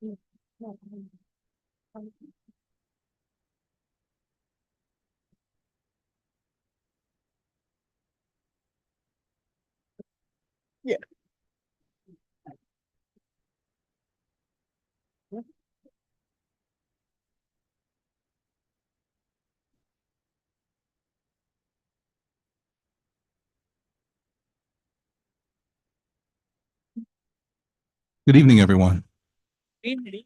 Yeah. Good evening, everyone, Evening.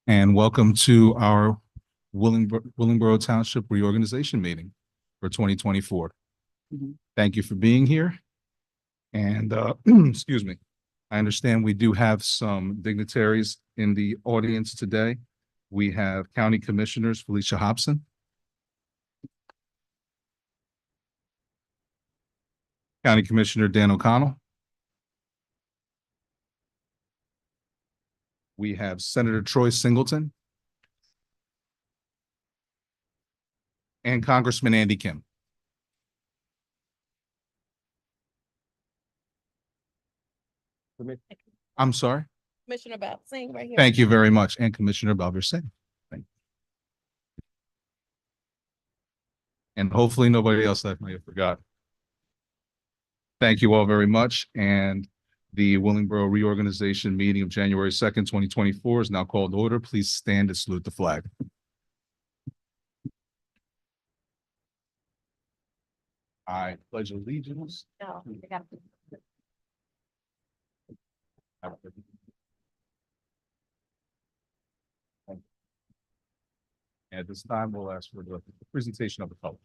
and welcome to our Willingboro Township Reorganization Meeting for 2024. Thank you for being here. And excuse me, I understand we do have some dignitaries in the audience today. We have County Commissioners Felicia Hobson, County Commissioner Dan O'Connell. We have Senator Troy Singleton and Congressman Andy Kim. I'm sorry. Commissioner Singh right here. Thank you very much. And Commissioner Balver Singh. Thank you. And hopefully nobody else that I might have forgot. Thank you all very much. And the Willingboro Reorganization Meeting of January 2nd, 2024 is now called to order. Please stand and salute the flag. I pledge allegiance. No, I got to. At this time, we'll ask for the presentation of the colors.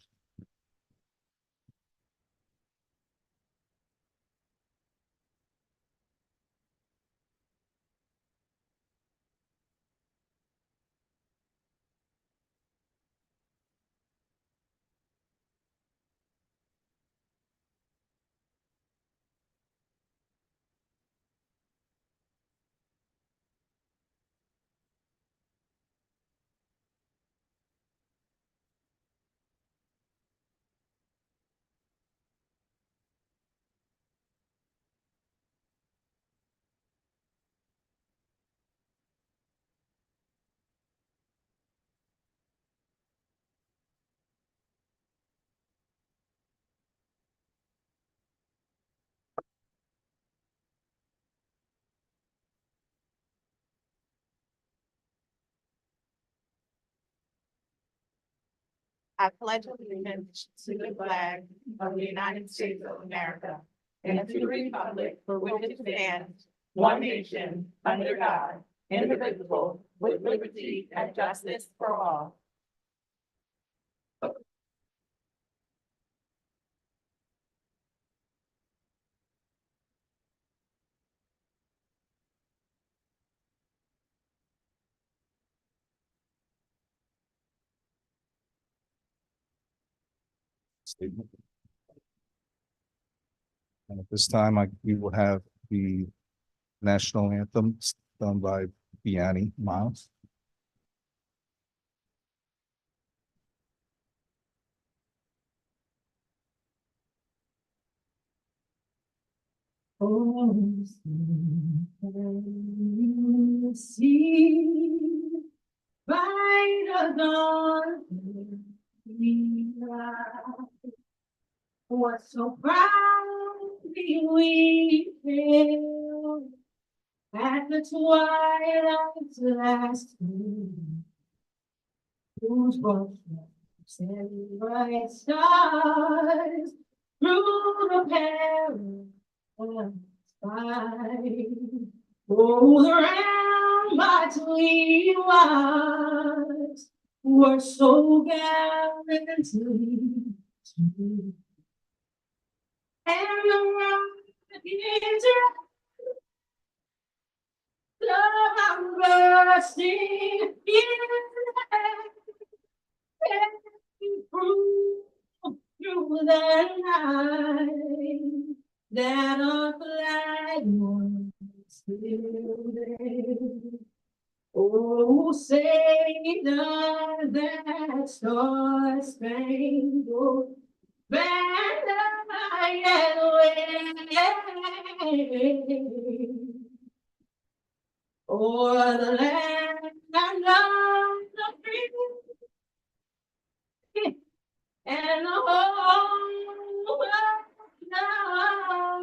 I pledge allegiance to the flag of the United States of America and to the republic for which it stands, one nation, under God, indivisible, with liberty and justice for all. Statement. And at this time, we will have the national anthem done by Deanne Miles. Oh, see by the dawn, we rise. What so proudly we hailed at the twilight's last gleam, whose broad and bright stars through the perilous fight. Oh, the ramparts we watched were so gallantly true. And the world is love bursting in prove through the night that our flag was still there. Oh, say does that star-spangled banner yet wave? o'er the land of the free and the whole world now.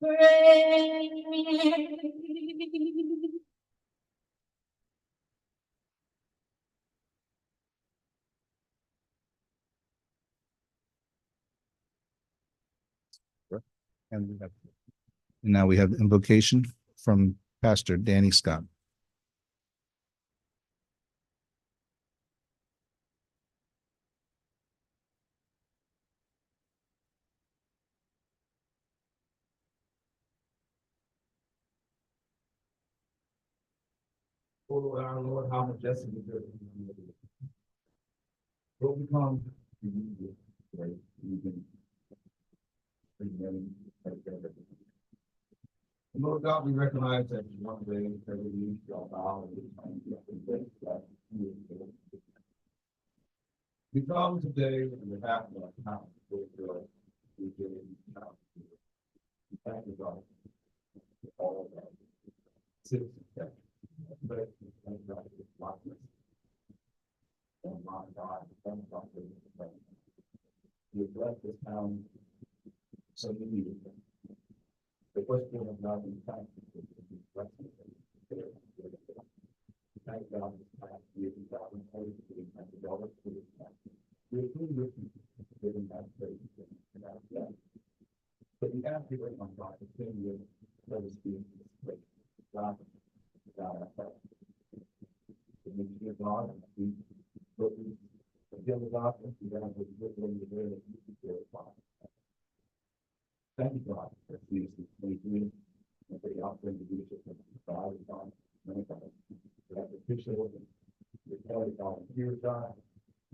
Praise. And now we have invocation from Pastor Danny Scott. Oh, our Lord, how majestic is your name. Lord, we come to you this great evening. And Lord God, we recognize that one day every knee shall bow and every tongue confess that you are Lord. We come today on behalf of our town, Lord God, we give you thanks. We thank you, God, for all of our citizens that but thank God for this likeness. And my God, thank God for this plan. You have blessed this town so many years. The first thing of God in fact is the blessing. Thank God this past year, 2023, and the dollar for this past. We are truly looking for giving that praise and that death. But we have to wait on God to send you, let us be in this place. God, God, our Father. The mission of God, and we look at the other gospel, we have to look at the way that you can do it. Thank you, God, for Jesus, 23, and for the offering of leadership of God, and God, many times, for that official, and the Kelly volunteer, God.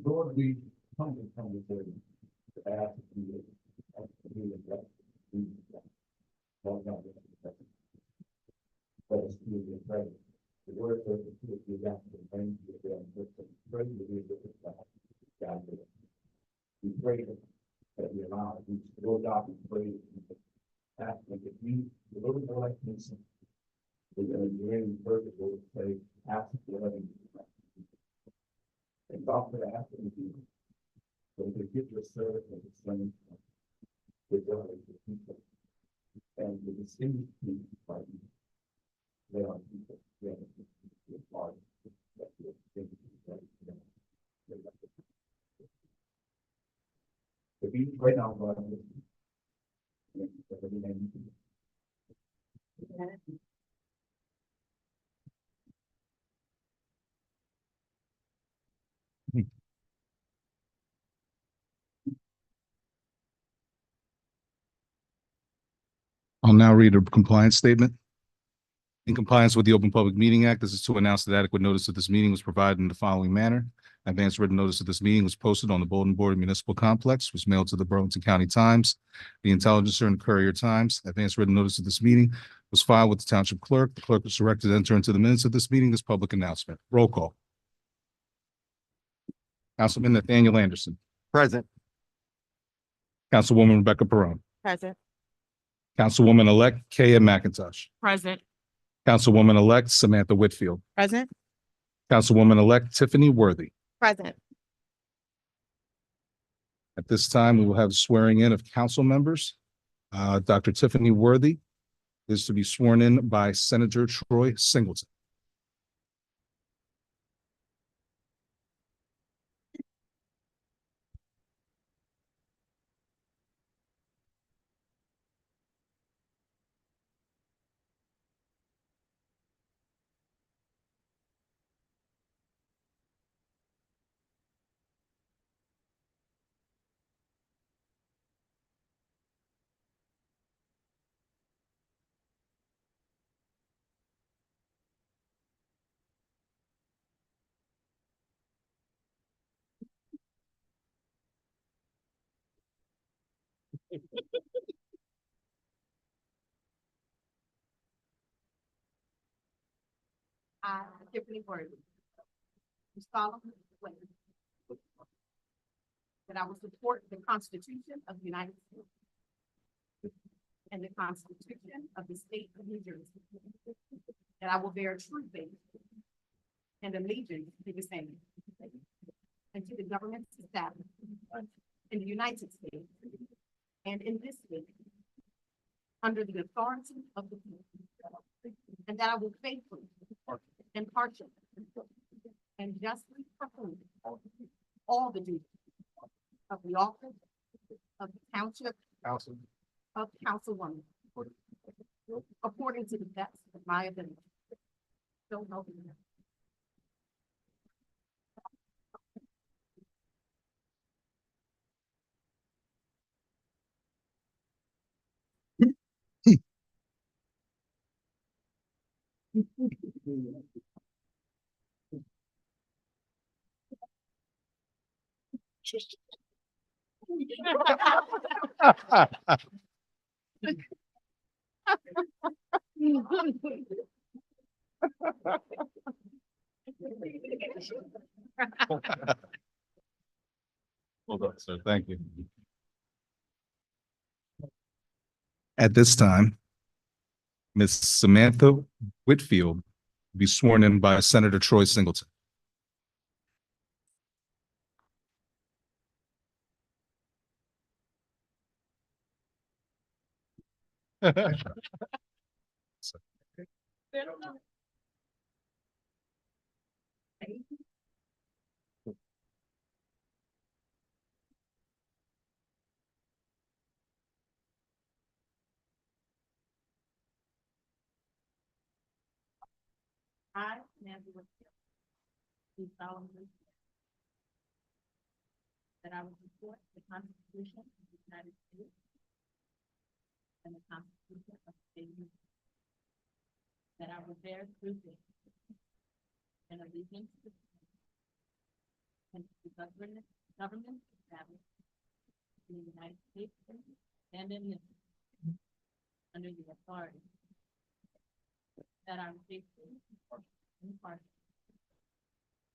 Lord, we humbly come before you to ask that you would bless Jesus. Lord God, let us be your presence. The word says that you would got to bring you again, with the praise of your goodness, God. We pray that we allow you to go out and pray. Ask that if you, a little more like this, we're going to bring further, we'll say, ask for loving. And God, for ask that you, so we can get your service and the son, with God, the people, and the distinguished people, like you. There are people, there are people, are that you think that if you right now, God, I'll now read a compliance statement. In compliance with the Open Public Meeting Act, this is to announce that adequate notice of this meeting was provided in the following manner. Advance written notice of this meeting was posted on the bulletin board municipal complex, was mailed to the Burlington County Times, the Intelligencer, and Courier Times. Advance written notice of this meeting was filed with the township clerk. The clerk was directed to enter into the minutes of this meeting as public announcement. Roll call. Councilman Nathaniel Anderson. Present. Councilwoman Rebecca Perone. Present. Councilwoman-elect Kaya McIntosh. Present. Councilwoman-elect Samantha Whitfield. Present. Councilwoman-elect Tiffany Worthy. Present. At this time, we will have swearing in of council members. Dr. Tiffany Worthy is to be sworn in by Senator Troy Singleton. I, Tiffany Worthy, do solemnly swear that I will support the Constitution of the United States and the Constitution of the State of New Jersey, that I will bear true faith and allegiance to the same and to the governments established in the United States and in this state under the authority of the people, and that I will faithfully, impartially, and justly perform all the duties of the office of the Township of Councilwoman according to the best of my ability. So help me God. Well done, sir. Thank you. At this time, Ms. Samantha Whitfield will be sworn in by Senator Troy Singleton. I, Nancy Whitfield, do solemnly swear that I will support the Constitution of the United States and the Constitution of the State of New Jersey, that I will bear true faith and allegiance to the same and to the government established in the United States and in this state under the authority that I will faithfully, impartially,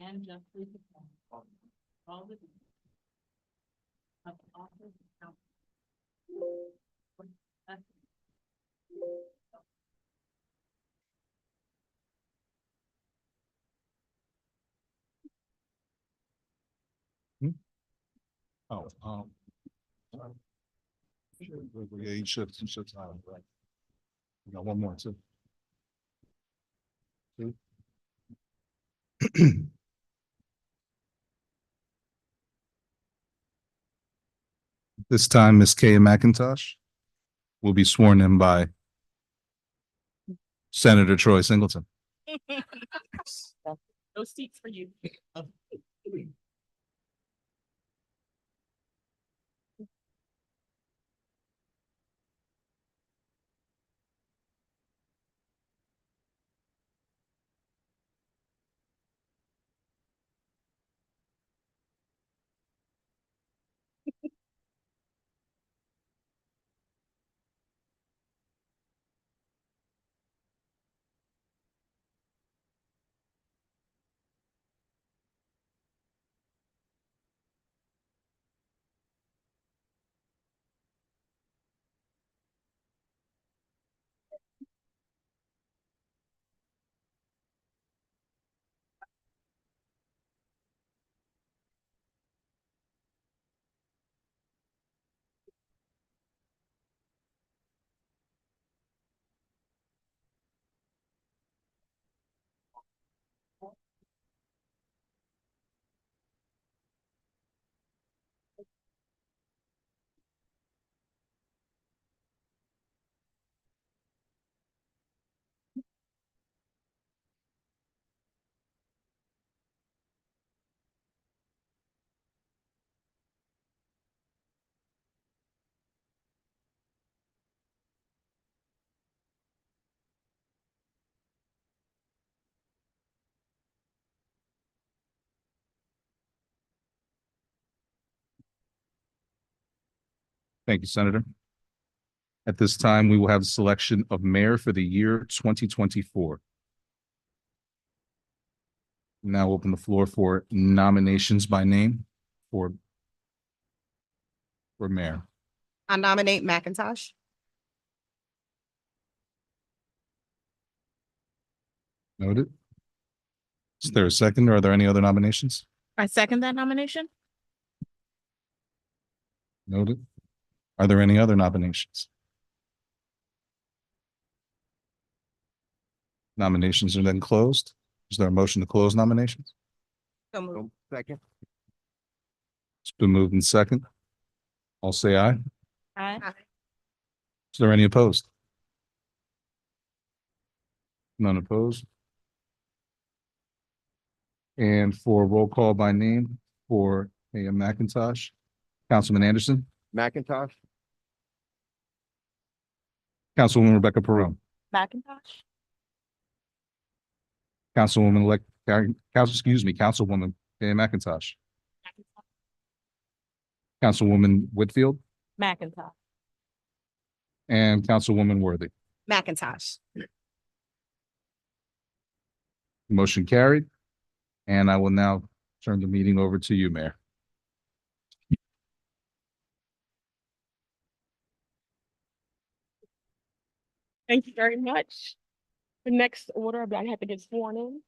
and justly perform all the duties of the office of council. Oh, yeah, you should. Right. We got one more too. This time, Ms. Kay McIntosh will be sworn in by Senator Troy Singleton. No seats for you. Thank you, Senator. At this time, we will have the selection of mayor for the year 2024. Now open the floor for nominations by name for mayor. I nominate McIntosh. Noted. Is there a second, or are there any other nominations? I second that nomination. Noted. Are there any other nominations? Nominations are then closed. Is there a motion to close nominations? So moved. Second. It's been moved in second. I'll say aye. Aye. Is there any opposed? None opposed. And for roll call by name for A.M. McIntosh, Councilman Anderson, McIntosh. Councilwoman Rebecca Perone, McIntosh. Councilwoman Councilwoman A.M. McIntosh, Councilwoman Whitfield, McIntosh. and Councilwoman Worthy. McIntosh. Motion carried. And I will now turn the meeting over to you, Mayor. Thank you very much. The next order, I have to get sworn in.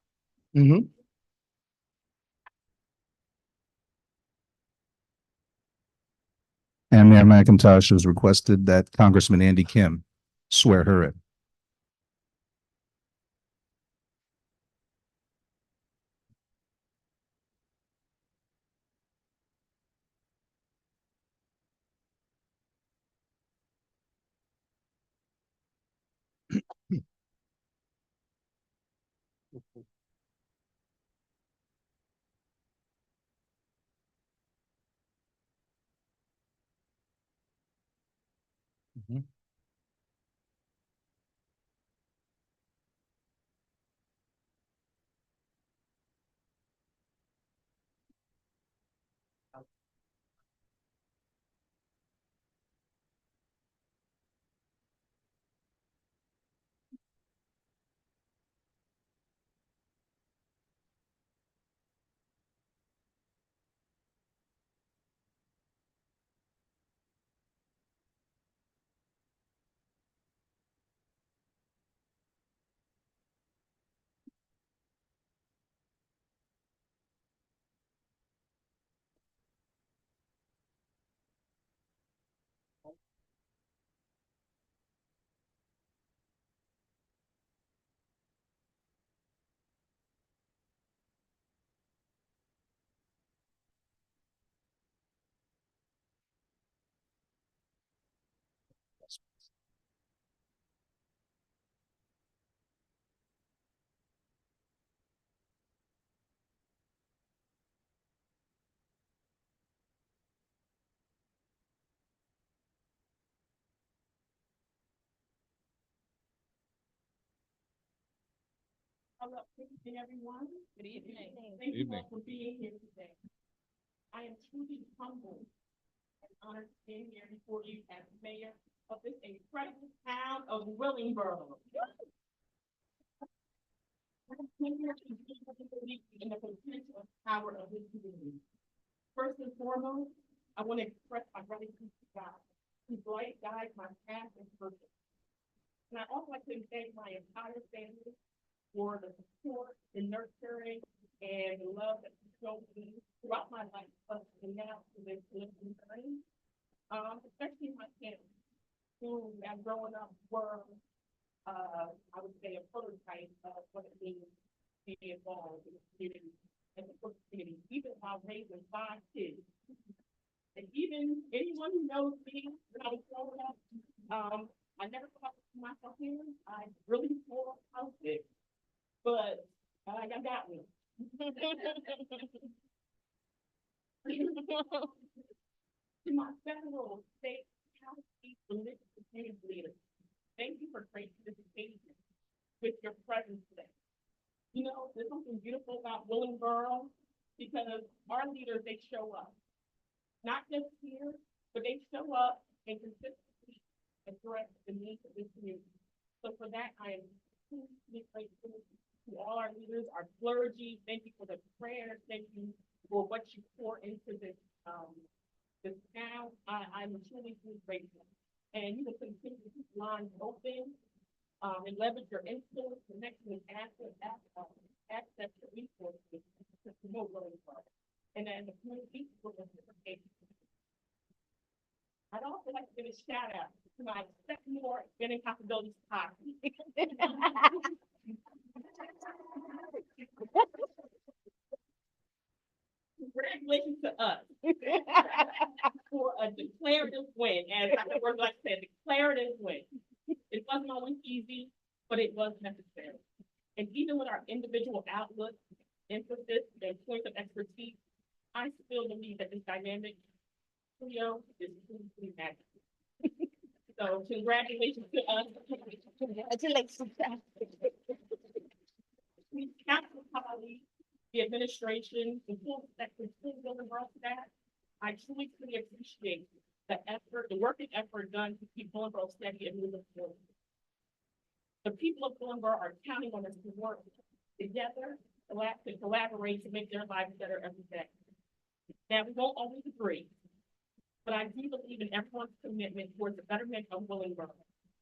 And Mayor McIntosh has requested that Congressman Andy Kim swear her in. Hello, good evening, everyone. Good evening. Thank you Evening. all for being here today. I am truly humbled and honored to be here before you as mayor of this incredible town of Willingboro. I'm here to believe in the potential and power of this community. First and foremost, I want to express my gratitude to God, whose light guides my path and purpose. And I also like to thank my entire family for the support, the nurturing, and the love that you showed me throughout my life, and now to this living journey. Especially my family, who as growing up were, I would say, a prototype of what it means to be involved in the community and the first community, even while raising 5 kids. And even anyone who knows me, when I was growing up, I never thought to myself here, I really thought I was big. But I got me. To my federal, state, county, religious, and community leaders, thank you for creating this occasion with your presence today. You know, there's something beautiful about Willingboro because our leaders, they show up. Not just here, but they show up and consistently address the needs of this community. So for that, I am truly grateful to all our leaders, our clergy. Thank you for the prayers. Thank you for what you pour into this town. I'm truly grateful. And you will continue to keep lines open and leverage your influence, connection, and access to resources to promote Willingsboro. And then the community will participate. I'd also like to give a shout out to my second more Expanding Possibilities podcast. Congratulations to us for a declarative win, as Dr. Word like said, declarative win. It wasn't always easy, but it was necessary. And even with our individual outlook, emphasis, and points of expertise, I still believe that this dynamic trio is truly magical. So congratulations to us. Congratulations. We council colleagues, the administration, the full sector, full Willingsboro staff. I truly appreciate the effort, the work and effort done to keep Willingsboro steady and moving forward. The people of Willingsboro are counting on us to work together, to collaborate to make their lives better every day. Now, we won't always agree, but I do believe in everyone's commitment towards the betterment of Willingsboro.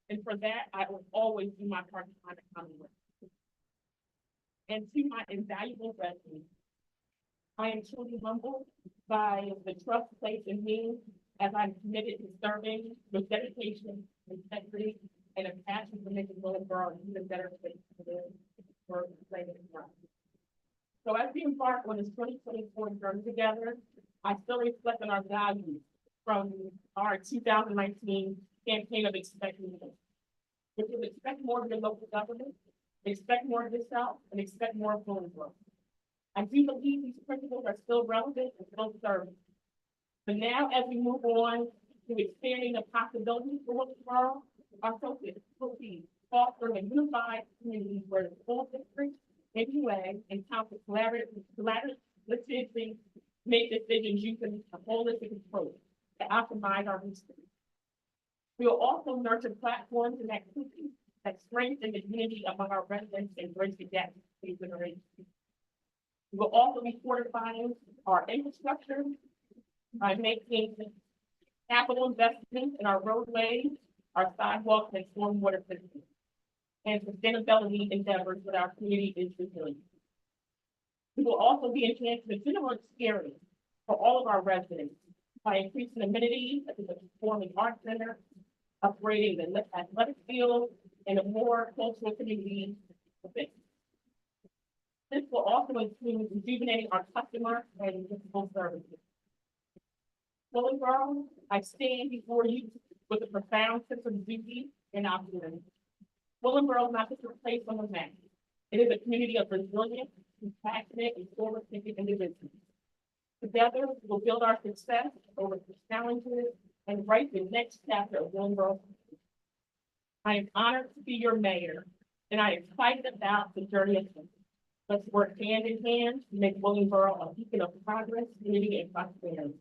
And for that, I will always do my part to find a common ground. And to my invaluable residents, I am truly humbled by the trust placed in me as I'm committed to serving with dedication, integrity, and a passion for making Willingsboro an even better place to live, work, play, and thrive. So as we embark on this 2024 journey together, I still reflect on our values from our 2019 campaign of Expect More, which is expect more of your local government, expect more of yourself, and expect more of Willingsboro. I do believe these principles are still relevant and still serving. But now, as we move on to expanding the possibilities for Willingsboro, our focus will be fostering a unified community where the school district, MUA, and council collaboratively make decisions using a holistic approach to optimize our resources. We will also nurture platforms and activities that strengthen the unity among our residents and bridge the gap between generations. We will also be fortifying our infrastructure by making capital investments in our roadways, our sidewalks, and stormwater systems, and sustainability endeavors with our community is resilient. We will also be enhancing the general experience for all of our residents by increasing amenities such as the Performing Arts Center, upgrading the athletic field, and a more cultural community. This will also include rejuvenating our customer and municipal services. Willingsboro, I stand before you with a profound sense of duty and optimism. Willingsboro is not just a place on the map. It is a community of resilient, compassionate, and forward-thinking individuals. Together, we will build our success over the challenges and write the next chapter of Willingsboro. I am honored to be your mayor, and I am excited about the journey ahead. Let's work hand in hand to make Willingsboro a beacon of progress, unity, and prosperity.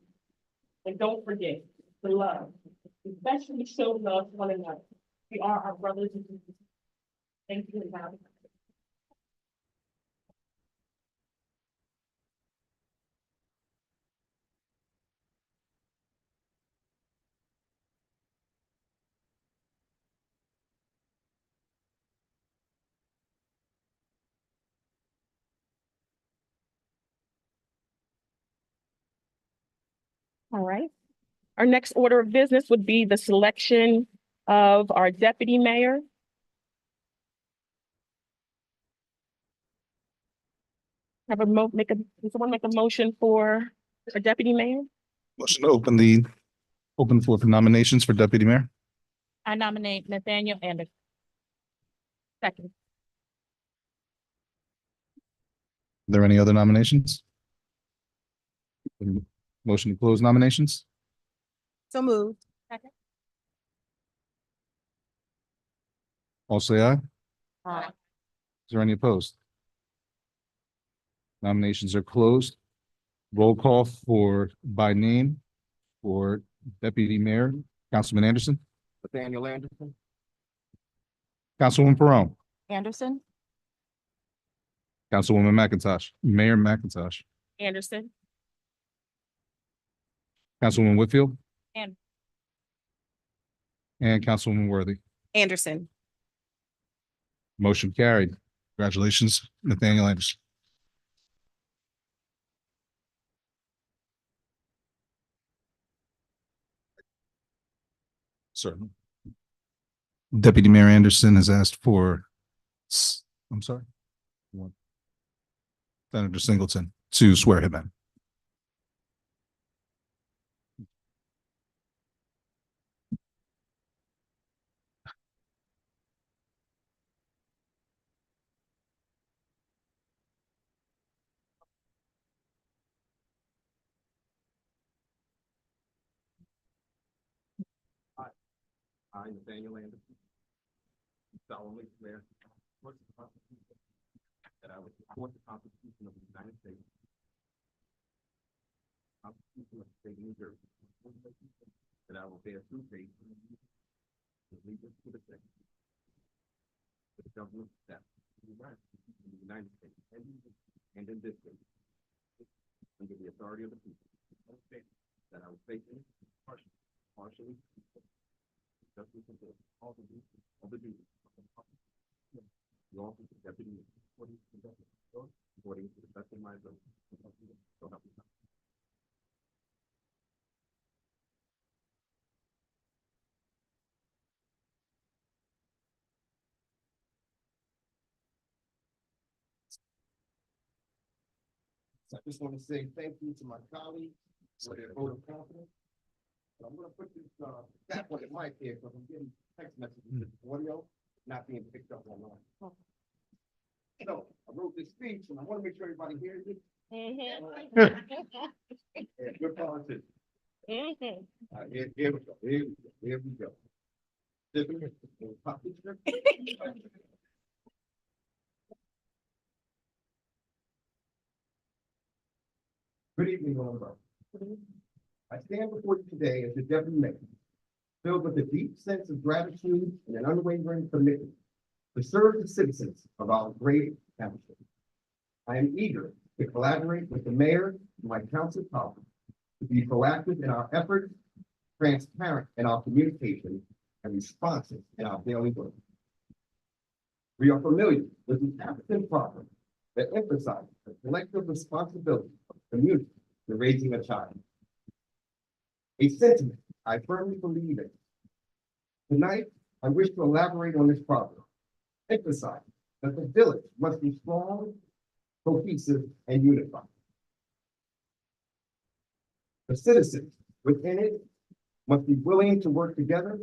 And don't forget to love, especially show love to one another. We are our brothers and sisters. Thank you. All right. Our next order of business would be the selection of our deputy mayor. Does someone make a motion for a deputy mayor? Motion to open the floor for nominations for deputy mayor. I nominate Nathaniel Anderson. Second. Are there any other nominations? Motion to close nominations. So moved. All say aye. Aye. Is there any opposed? Nominations are closed. Roll call by name for deputy mayor. Councilman Anderson. Nathaniel Anderson. Councilwoman Perone. Anderson. Councilwoman McIntosh. Mayor McIntosh. Anderson. Councilwoman Whitfield. And- And Councilwoman Worthy. Anderson. Motion carried. Congratulations, Nathaniel Anderson. Certainly. Deputy Mayor Anderson has asked for, I'm sorry. What? Senator Singleton to swear him in. I, Nathaniel Anderson, solemnly swear support the Constitution, that I will support the Constitution of the United States, Constitution of the State of New Jersey, that I will bear true faith and allegiance to the same, to the government established in the United States and in this state, under the authority of the people, that I will faithfully, partially, justice and all the duties of the duties of the office of deputy mayor, according to the best of my ability. So help me God. So I just want to say thank you to my colleagues for their vote of confidence. And I'm gonna put this, that one in my ear, because I'm getting text messages with audio not being picked up online. So I wrote this speech and I want to make sure everybody hears it. Yeah, good politics. Here we go, here we go. Good evening, all of us. I stand before you today as the deputy mayor, filled with a deep sense of gratitude and an unwavering commitment to serve the citizens of our great township. I am eager to collaborate with the mayor and my council colleagues to be proactive in our efforts, transparent in our communication, and responsive in our daily work. We are familiar with the African proverb that emphasizes the collective responsibility of the community in raising a child. A sentiment I firmly believe in. Tonight, I wish to elaborate on this proverb, emphasize that the village must be strong, cohesive, and unified. The citizens within it must be willing to work together,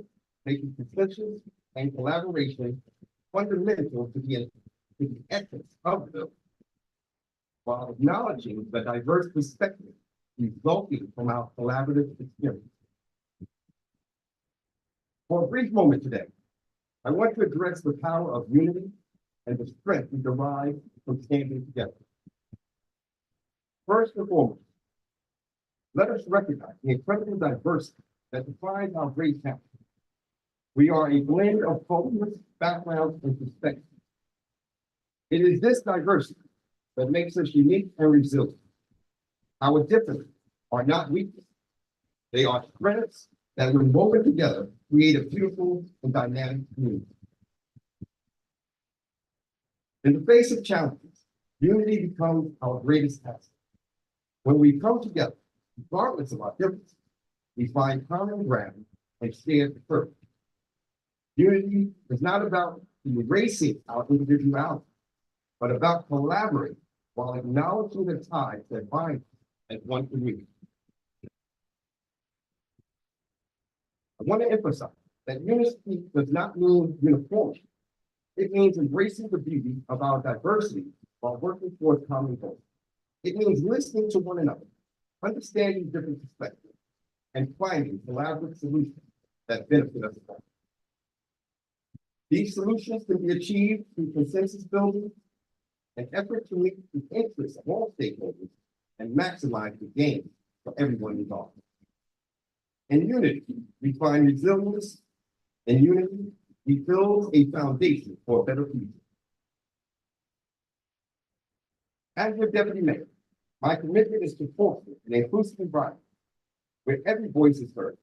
making consensus and collaboration fundamental to the ethics of the village, while acknowledging the diverse perspectives resulting from our collaborative experience. For a brief moment today, I want to address the power of unity and the strength we derive from standing together. First and foremost, let us recognize the incredible diversity that defines our great town. We are a blend of cultures, backgrounds, and perspectives. It is this diversity that makes us unique and resilient. Our differences are not weaknesses. They are strengths that, when woven together, create a beautiful and dynamic community. In the face of challenges, unity becomes our greatest asset. When we come together, regardless of our differences, we find common ground and shared purpose. Unity is not about erasing our individuality, but about collaborating while acknowledging the ties that bind us as one community. I want to emphasize that unity does not mean uniformity. It means embracing the beauty of our diversity while working towards common goals. It means listening to one another, understanding different perspectives, and finding collaborative solutions that benefit us all. These solutions can be achieved through consensus building, an effort to meet the interests of all stakeholders and maximize the gain for everyone involved. In unity, we find resilience. In unity, we build a foundation for a better future. As your deputy mayor, my commitment is to foster an inclusive environment where every voice is heard,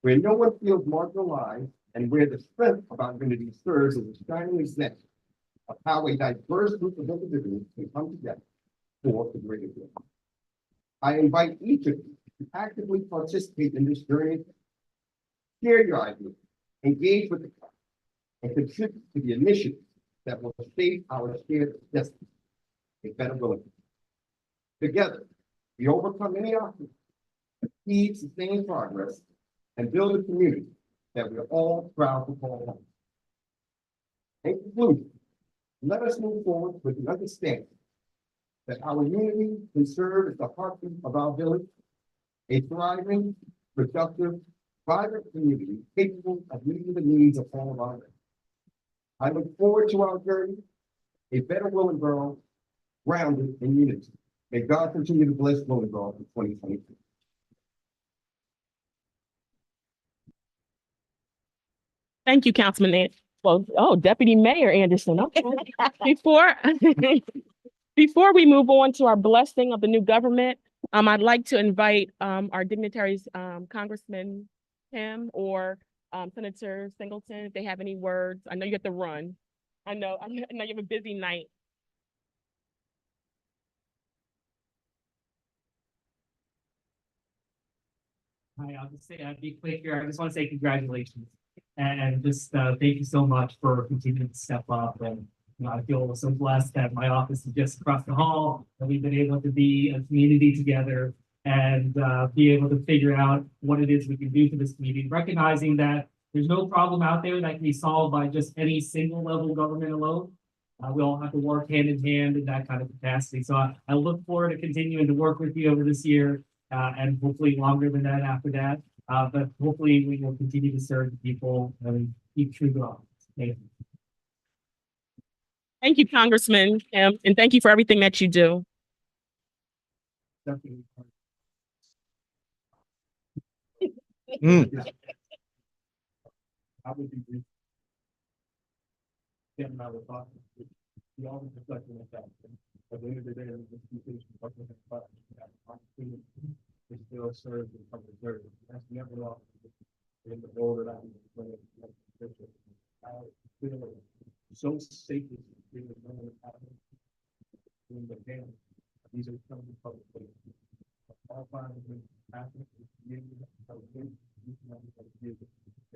where no one feels marginalized, and where the strength of our community serves as a shining example of how a diverse group of individuals can come together for the greater good. I invite each of you to actively participate in this journey, share your ideas, engage with the club, and contribute to the initiatives that will shape our shared destiny, a better world. Together, we overcome any obstacles, achieve sustained progress, and build a community that we are all proud to call home. In conclusion, let us move forward with the understanding that our unity can serve as the heartbeat of our village, a thriving, productive, vibrant community capable of meeting the needs of all of our residents. I look forward to our journey, a better Willingboro, grounded in unity. May God continue to bless Willingboro for 2022. Thank you, Councilman. Deputy Mayor Anderson. Okay. Before we move on to our blessing of the new government, I'd like to invite our dignitaries, Congressman Kim or Senator Singleton, if they have any words. I know you have to run. I know you have a busy night. Hi, I'll just say, I'd be quick here. I just want to say congratulations. And just thank you so much for continuing to step up. And I feel so blessed that my office is just across the hall, and we've been able to be a community together and be able to figure out what it is we can do for this community, recognizing that there's no problem out there that can be solved by just any single level government alone. We all have to work hand in hand in that kind of capacity. So I look forward to continuing to work with you over this year. And hopefully longer than that after that. But hopefully we will continue to serve the people and keep true to our. Thank you. Thank you, Congressman Kim, and thank you for everything that you do. Definitely. I would be brief. Kim and I were talking. We always reflect on that. At the end of the day, it still serves the public service. That's never lost in the role that I feel so safe in the family. These are some of the public services. All five of them happening.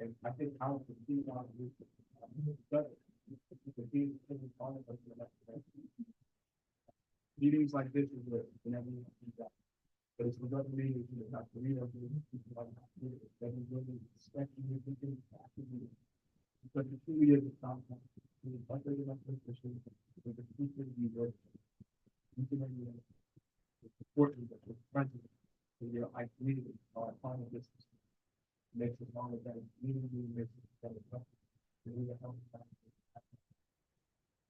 And I think I would see on this better. Meetings like this is where whenever you do that. But it's with other meetings, you know, not to read over that we really expect you to do because it truly is a complex. It's like they're not position, but the future you work. You can it's important that you're present in your identity or final business. Makes it all of that community makes it better.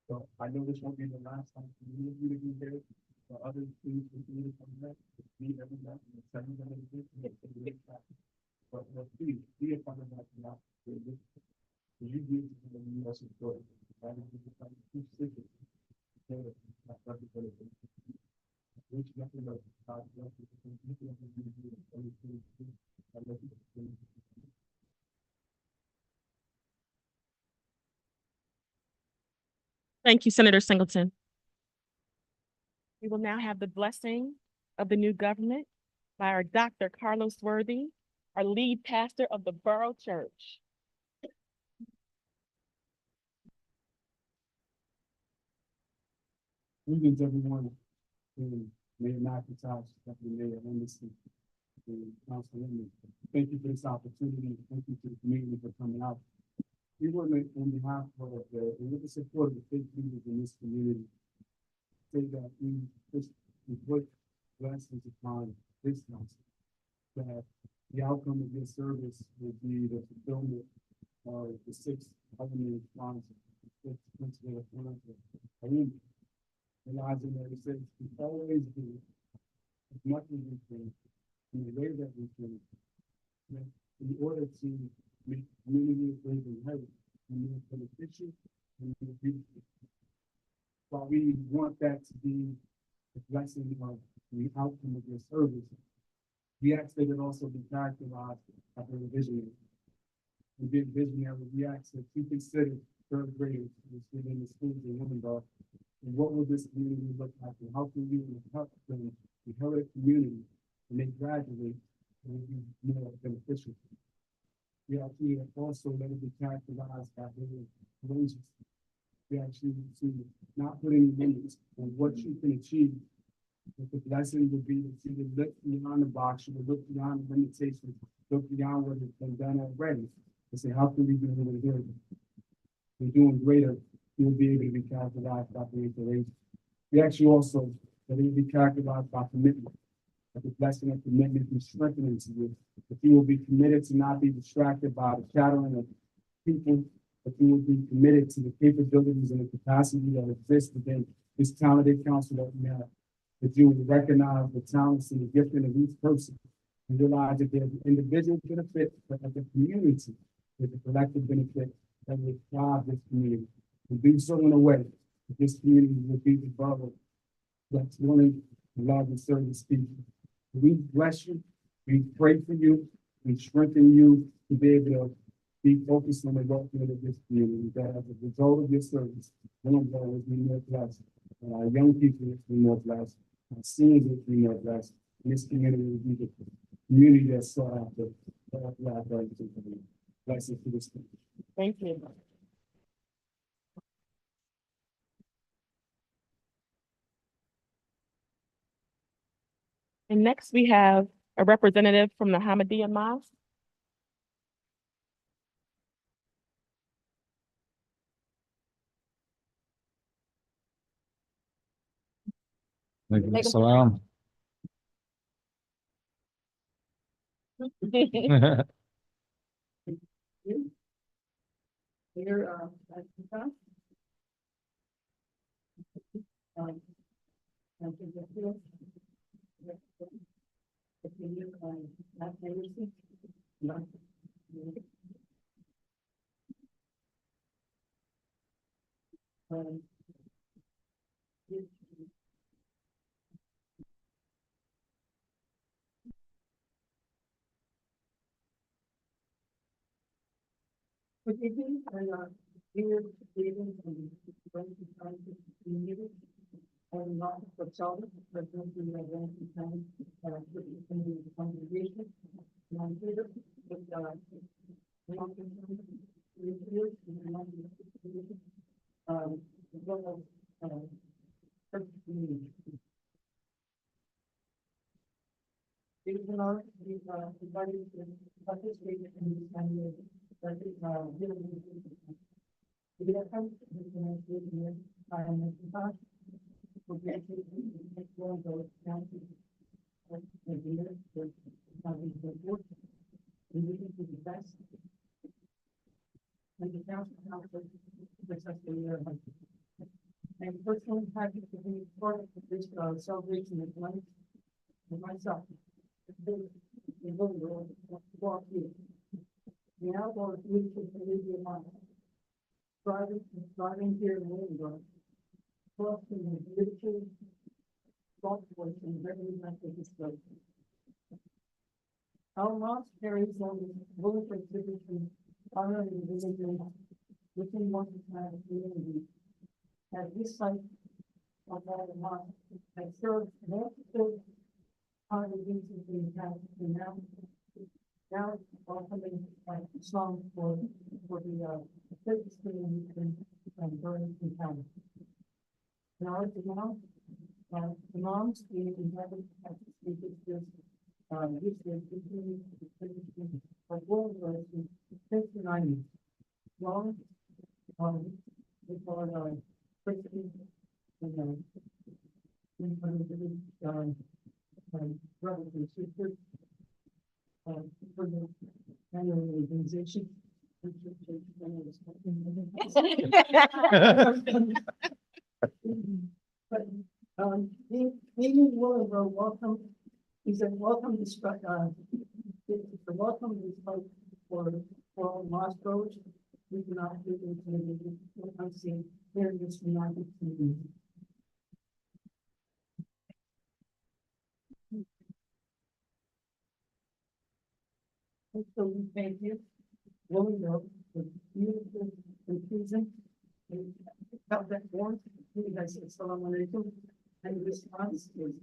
So I know this won't be the last time for you to be here. For others, please continue to come back. Meet every night and send them a gift. But please be a part of that now. You do the U.S. story. That is the two cities. Which nothing but Thank you, Senator Singleton. We will now have the blessing of the new government by our Dr. Carlos Worthy, our lead pastor of the Borough Church. Greetings, everyone. Mayor McIntosh, Deputy Mayor Henderson, and Councilwoman. Thank you for this opportunity. Thank you to the community for coming out. We want to, on behalf of with the support of the faith leaders in this community, say that we put blessings upon this council, that the outcome of this service will be the fulfillment of the 6 elements of the 6 principles of realizing that it says we always do as much as we can in the way that we can in order to make community living right and more beneficial and more beautiful. While we want that to be the blessing of the outcome of your service, we ask that it also be characterized by the visionary. And being visionary, we ask that you consider third grade, is within the schools in Willingboro. And what will this community look like, and how can you help them inherit a community when they graduate and will be more beneficial? We actually also let it be characterized by being courageous. We actually to not put any limits on what you can achieve. But the blessing would be that you would look beyond the box, you would look beyond the limitations, look beyond what has been done already, and say, how can we do it again? We're doing greater, you'll be able to be characterized by being courageous. We actually also, that it will be characterized by commitment. That the blessing of commitment be strengthening to you. That you will be committed to not be distracted by the chattering of people, but you will be committed to the capabilities and the capacity that exists within this talented council that we have. That you will recognize the talents and the gifting of each person and realize that there's an individual benefit, but as a community, there's a collective benefit that will thrive this community. And do so in a way that this community will be the borough that's willing to love and serve its people. We bless you, we pray for you, we strengthen you to be able to be focused on the welfare of this community, that as a result of your service, Willingboro will be more blessed, and our young people will be more blessed, our seniors will be more blessed, and this community will be the community that's sought after. Blessings to this community. Thank you. And next we have a representative from the Hamadiyya Mosque. Alaikum Salam. Here, at the top. I think that's it. If you look on that legacy, not- Um, But they do, here, David, and going to try to community, and not for children, but going to the event in time, put it in the congregation. And I'm here with, not in time, reviews, and not in the as well as, church community. These are, invited to participate in this annual, we have come to the next year, I am in the for graduate, next one, those counties. The year, the county report, we need to be best. And the council, successful year. And personally happy to be part of this celebration of life with myself. In Willingboro, walk here. The outlaw is beautiful to live your life. Driving here in Willingboro. Crossing the beautiful golf course and very much of this road. Our mosque carries on the Willingboro tradition, honoring the religion within one kind of community. At this site of the mosque that serves multiple congregations in the town, and now welcoming song for the fitness community and Burlington County. Now the moms being invited to participate in this continuing tradition of Willingboro since the 90s. Long, before Christian and brothers and sisters. For the annual organization. But, being Willingboro, welcome, he said, welcome to, it's a welcome to for all Moscow. We cannot do it, I'm seeing here in this United Kingdom. So we thank you, Willingboro, beautiful and pleasing. And felt that warmth, he has said, "Assalamu alaikum," and the response is.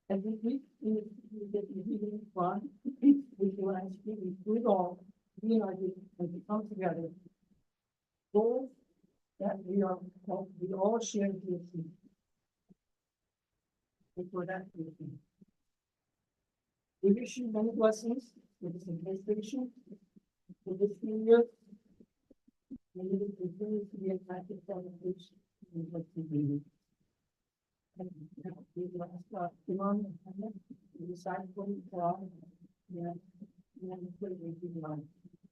And we get the evening fun, we can actually, we do it all, we and I do, and we come together. Goals that we all share with you. And for that, we wish you many blessings with this administration, for this new year. And you will continue to be a active celebration in what you do. And now, we will ask, Imam Muhammad, to recite for you, Quran, and put it into the line.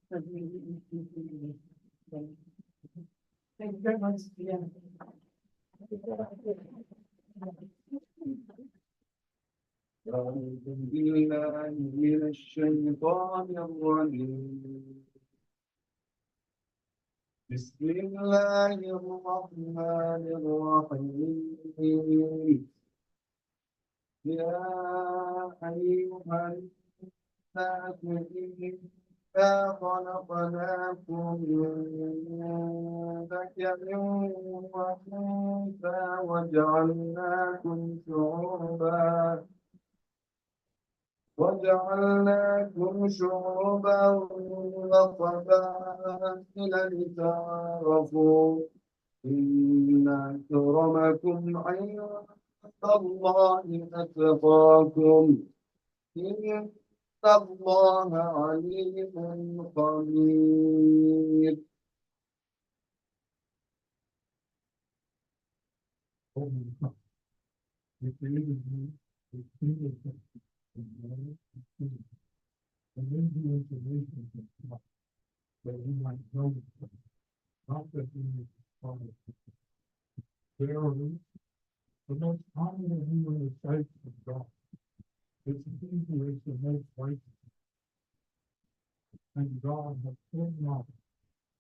So thank you very much. Yeah. أعوذ بالله من الشيطان الرجيم بسم الله الرحمن الرحيم يا أيها الناس إنا خلقناكم من ذكر وأنثى وجعلناكم شعوبا وقبائل لتعارفوا إن أكرمكم عند الله أتقاكم إن الله عليم خبير. And then the information that we might know, not that we follow. Verily, the most common of you in the sight of God. It's he who is the most righteous. And God has full knowledge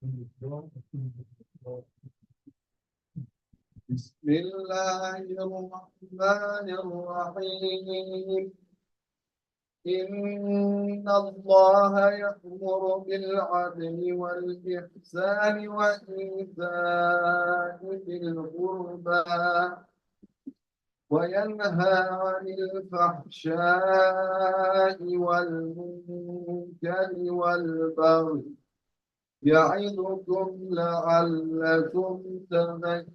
in the God of things of God. بسم الله الرحمن الرحيم إن الله يأمر بالعدل والإحسان وإيتاء ذي القربى وينهى عن الفحشاء والمنكر والبغي يعظكم لعلكم تذكرون.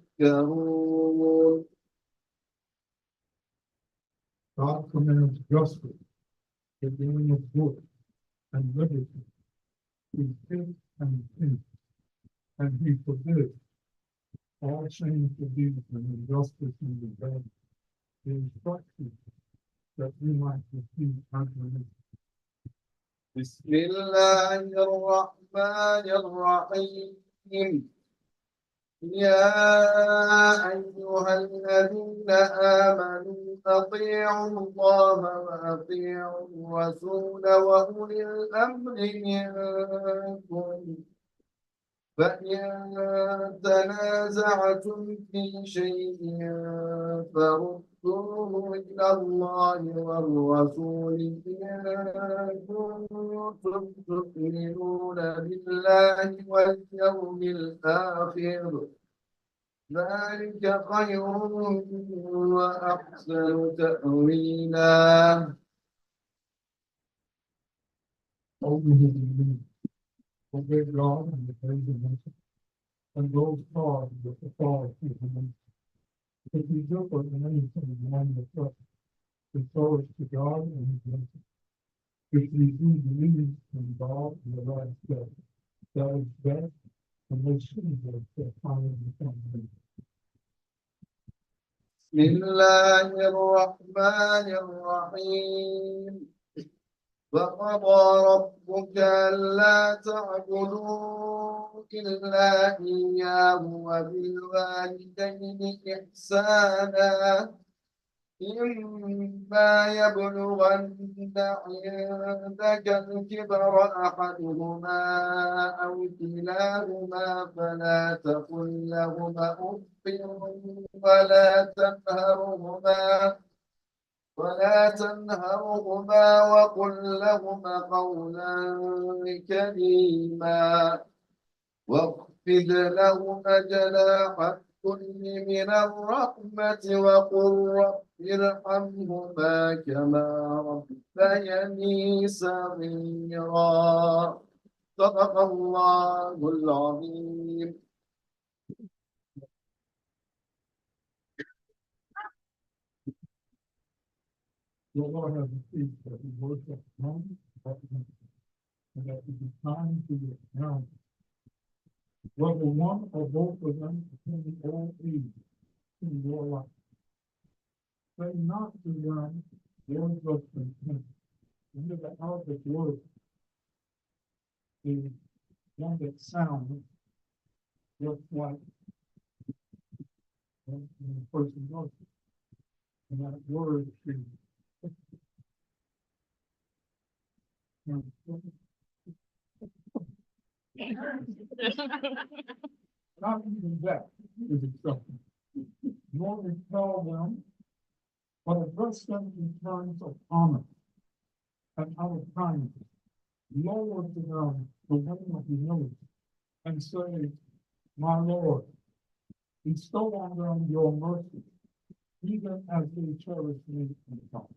God commands justice, the doing of good, and liberty, to think and think, and he forbids all shameful deeds and injustice and rebellion. The instruction that we might receive confirmation. بسم الله الرحمن الرحيم يا أيها الذين آمنوا أطيعوا الله وأطيعوا الرسول وأولي الأمر منكم فإن تنازعتم في شيء فردوه إلى الله والرسول إن كنتم تؤمنون بالله واليوم الآخر ذلك خير وأحسن تأويلا. Obey God and the praise of nature, and those called with the fall of human. If we differ in anything among the trust, console us to God and his nature. If we do believe in God and the last day, that is best, and they should have their final determination. بسم الله الرحمن الرحيم وقضى ربك ألا تعبدوا إلا إياه وبالوالدين إحسانا إما يبلغن عندك الكبر أحدهما أو كلاهما فلا تقل لهما أف ولا تنهرهما ولا تنهرهما وقل لهما قولا كريما واخفض لهما جناح الذل من الرحمة وقل رب ارحمهما كما ربياني صغيرا صدق الله العظيم. Your Lord has received that we worship him, and that we be kind to your parents. Whether one or both of them attend old age in your life. Say not to them words of contempt. Under the Arabic word, the one that sounds just like when a person knows it. And that word is not even that is acceptable. Nor repel them, but address them in terms of honor and out of kindness. Lower to them the way of humility and say, my Lord, bestow on them your mercy, even as they cherish me in the top.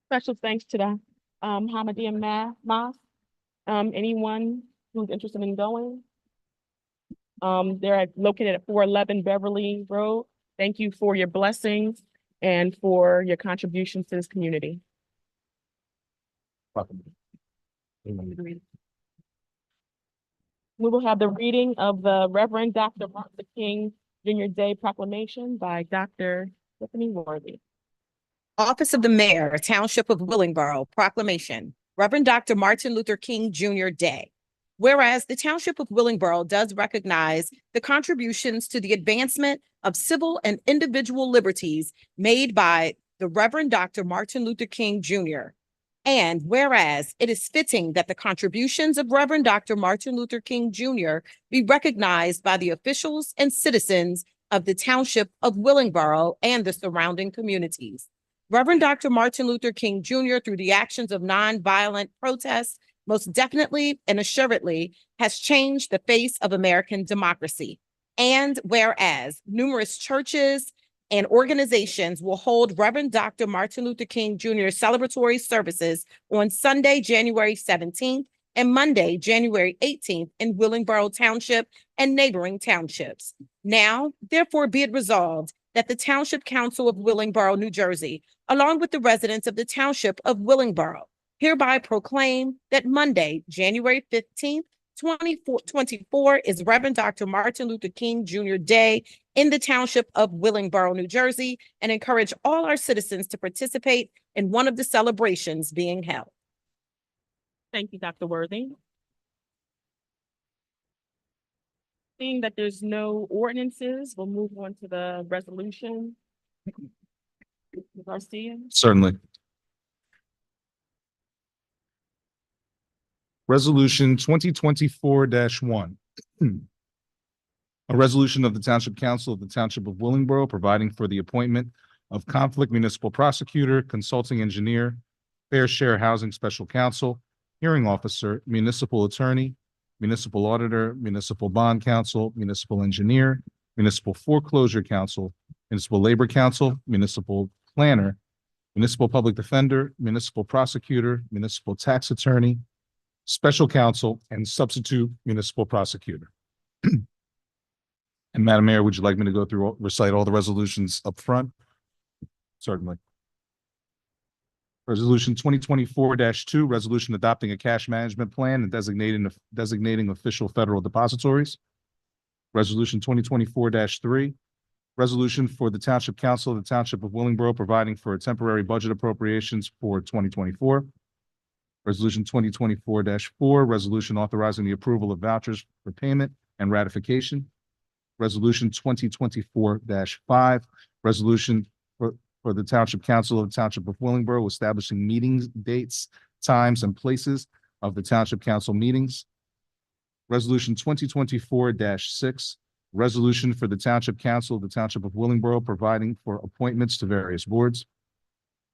Special thanks to the Hamadian Mosque. Anyone who's interested in going. They're located at 411 Beverly Road. Thank you for your blessings and for your contributions to this community. We will have the reading of the Reverend Dr. Martin Luther King Jr. Day Proclamation by Dr. Tiffany Worthy. Office of the Mayor, Township of Willingboro, proclamation, Reverend Dr. Martin Luther King Jr. Day. Whereas the Township of Willingboro does recognize the contributions to the advancement of civil and individual liberties made by the Reverend Dr. Martin Luther King Jr. And whereas it is fitting that the contributions of Reverend Dr. Martin Luther King Jr. be recognized by the officials and citizens of the Township of Willingboro and the surrounding communities. Reverend Dr. Martin Luther King Jr., through the actions of nonviolent protests, most definitely and assuredly has changed the face of American democracy. And whereas numerous churches and organizations will hold Reverend Dr. Martin Luther King Jr. celebratory services on Sunday, January 17th and Monday, January 18th in Willingboro Township and neighboring townships. Now, therefore, be it resolved that the Township Council of Willingboro, New Jersey, along with the residents of the Township of Willingboro, hereby proclaim that Monday, January 15th, 2024 is Reverend Dr. Martin Luther King Jr. Day in the Township of Willingboro, New Jersey, and encourage all our citizens to participate in one of the celebrations being held. Thank you, Dr. Worthy. Seeing that there's no ordinances, we'll move on to the resolution. Garcia. Certainly. Resolution 2024-1. A resolution of the Township Council of the Township of Willingboro providing for the appointment of conflict municipal prosecutor, consulting engineer, fair share housing special counsel, hearing officer, municipal attorney, municipal auditor, municipal bond counsel, municipal engineer, municipal foreclosure counsel, municipal labor counsel, municipal planner, municipal public defender, municipal prosecutor, municipal tax attorney, special counsel, and substitute municipal prosecutor. And Madam Mayor, would you like me to go through, recite all the resolutions up front? Certainly. Resolution 2024-2, resolution adopting a cash management plan and designating official federal depositories. Resolution 2024-3, resolution for the Township Council of the Township of Willingboro providing for a temporary budget appropriations for 2024. Resolution 2024-4, resolution authorizing the approval of vouchers for payment and ratification. Resolution 2024-5, resolution for the Township Council of the Township of Willingboro establishing meeting dates, times, and places of the Township Council meetings. Resolution 2024-6, resolution for the Township Council of the Township of Willingboro providing for appointments to various boards.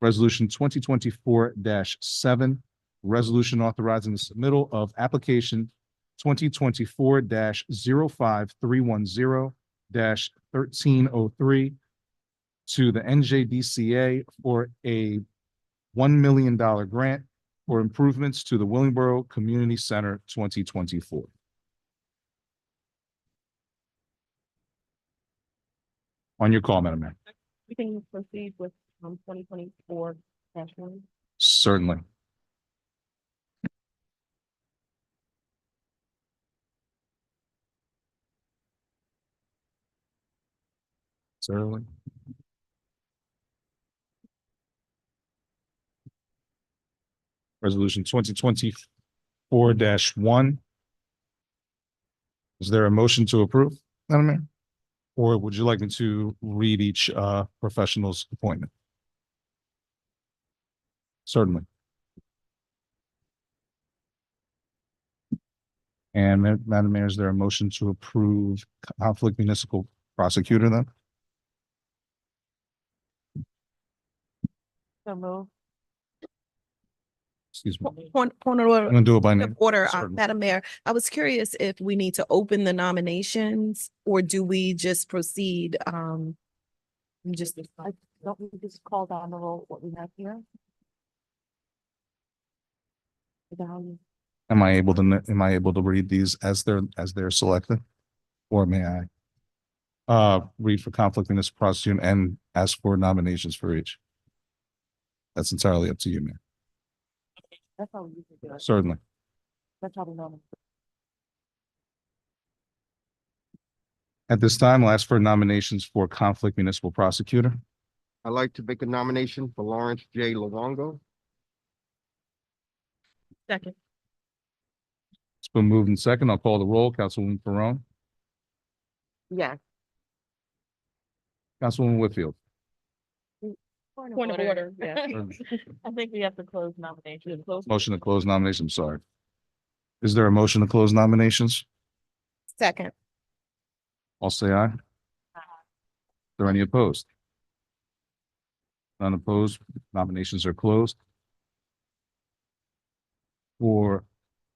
Resolution 2024-7, resolution authorizing the submittal of application 2024-05310-1303 to the NJDCA for a $1 million grant for improvements to the Willingboro Community Center 2024. On your call, Madam Mayor. We can proceed with 2024-1. Certainly. Certainly. Resolution 2024-1. Is there a motion to approve, Madam Mayor? Or would you like me to read each professional's appointment? Certainly. And Madam Mayor, is there a motion to approve conflict municipal prosecutor then? So move. Excuse me. Point of I'm order, gonna do it by name. order, Certainly. Madam Mayor. I was curious if we need to open the nominations or do we just proceed, just, Don't we just call down the roll what we have here? Am I able to read these as they're selected? Or may I read for conflict municipal prosecutor and ask for nominations for each? That's entirely up to you, Mayor. That's how we usually do it. Certainly. That's how we know. At this time, I'll ask for nominations for conflict municipal prosecutor. I'd like to make a nomination for Lawrence J. Luongo. Second. It's been moved in second. I'll call the roll. Councilwoman Perone, Yes. Councilwoman Whitfield. Point of order, yeah. I think we have to close nominations. Motion to close nominations. I'm sorry. Is there a motion to close nominations? second, I'll say aye. Are there any opposed? None opposed. Nominations are closed. For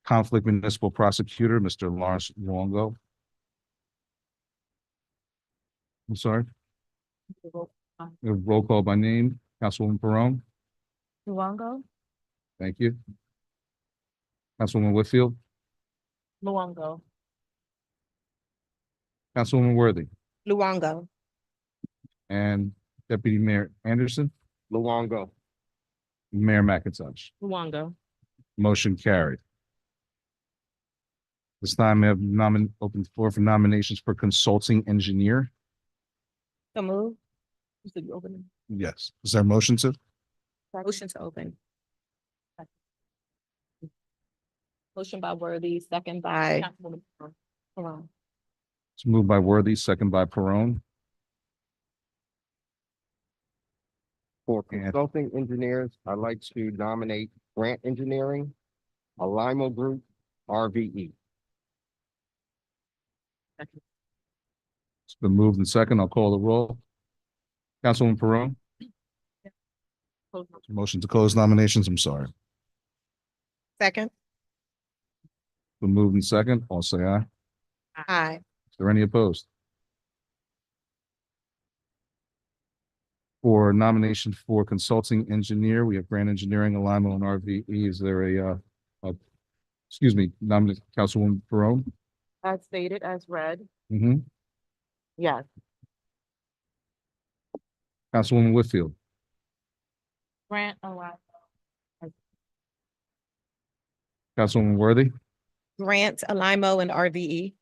conflict municipal prosecutor, Mr. Lawrence Luongo. I'm sorry. A roll call by name. Councilwoman Perone, Luongo? thank you. Councilwoman Whitfield, Luongo. Councilwoman Worthy, Luongo, and Deputy Mayor Anderson, Luongo. Mayor McIntosh. Luongo. Motion carried. This time I have open the floor for nominations for consulting engineer. so move, You said you open it. Yes. Is there a motion to? motion to open. Motion by Worthy, second by. Councilwoman Perone. It's moved by Worthy, second by Perone. For Yeah. consulting engineers, I'd like to nominate Grant Engineering, Alimo Group, RVE. It's been moved in second. I'll call the roll. Councilwoman Perone, Close. motion to close nominations. I'm sorry. Second, Been moved in second. I'll say aye. aye, Is there any opposed? For nomination for consulting engineer, we have Grant Engineering, Alimo, and RVE. Is there excuse me, nominate Councilwoman Perone? As stated, as read. Mm-hmm. Yes. Councilwoman Whitfield, Grant Alimo. Councilwoman Worthy, Grant, Alimo, and RVE,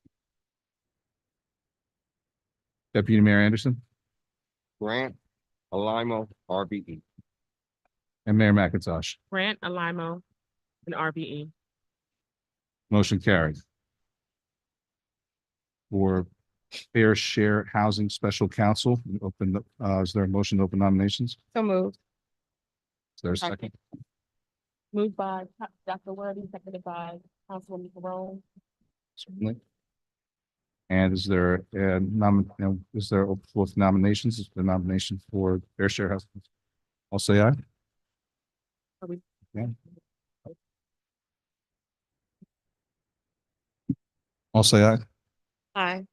Deputy Mayor Anderson, Grant, Alimo, RVE. and Mayor McIntosh. Grant, Alimo, and RBE. Motion carried. For Fair Share Housing Special Counsel, is there a motion to open nominations? so moved, Is there a second? Moved by Dr. Worthy, seconded by Councilwoman Jerome. Certainly. And is there a is there open floor for nominations? Is there a nomination for Fair Share House? I'll say aye. Are we- Yeah. I'll say aye. Aye.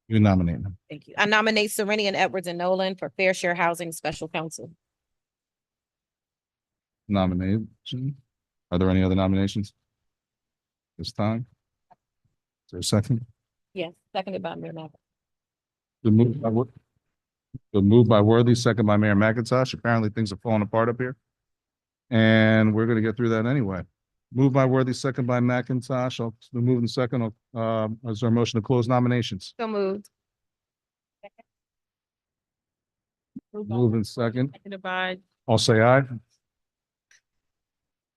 You nominate them. Thank you. I nominate Serenian Edwards and Nolan for Fair Share Housing Special Counsel. Nominated. Are there any other nominations? This time? Is there a second? Yes, seconded by Mayor Maverick. The move by Worthy, second by Mayor McIntosh. Apparently things are falling apart up here. And we're gonna get through that anyway. Moved by Worthy, second by McIntosh. I'll move in second. Is there a motion to close nominations? So moved. Move in second. Seconded by I'll say aye.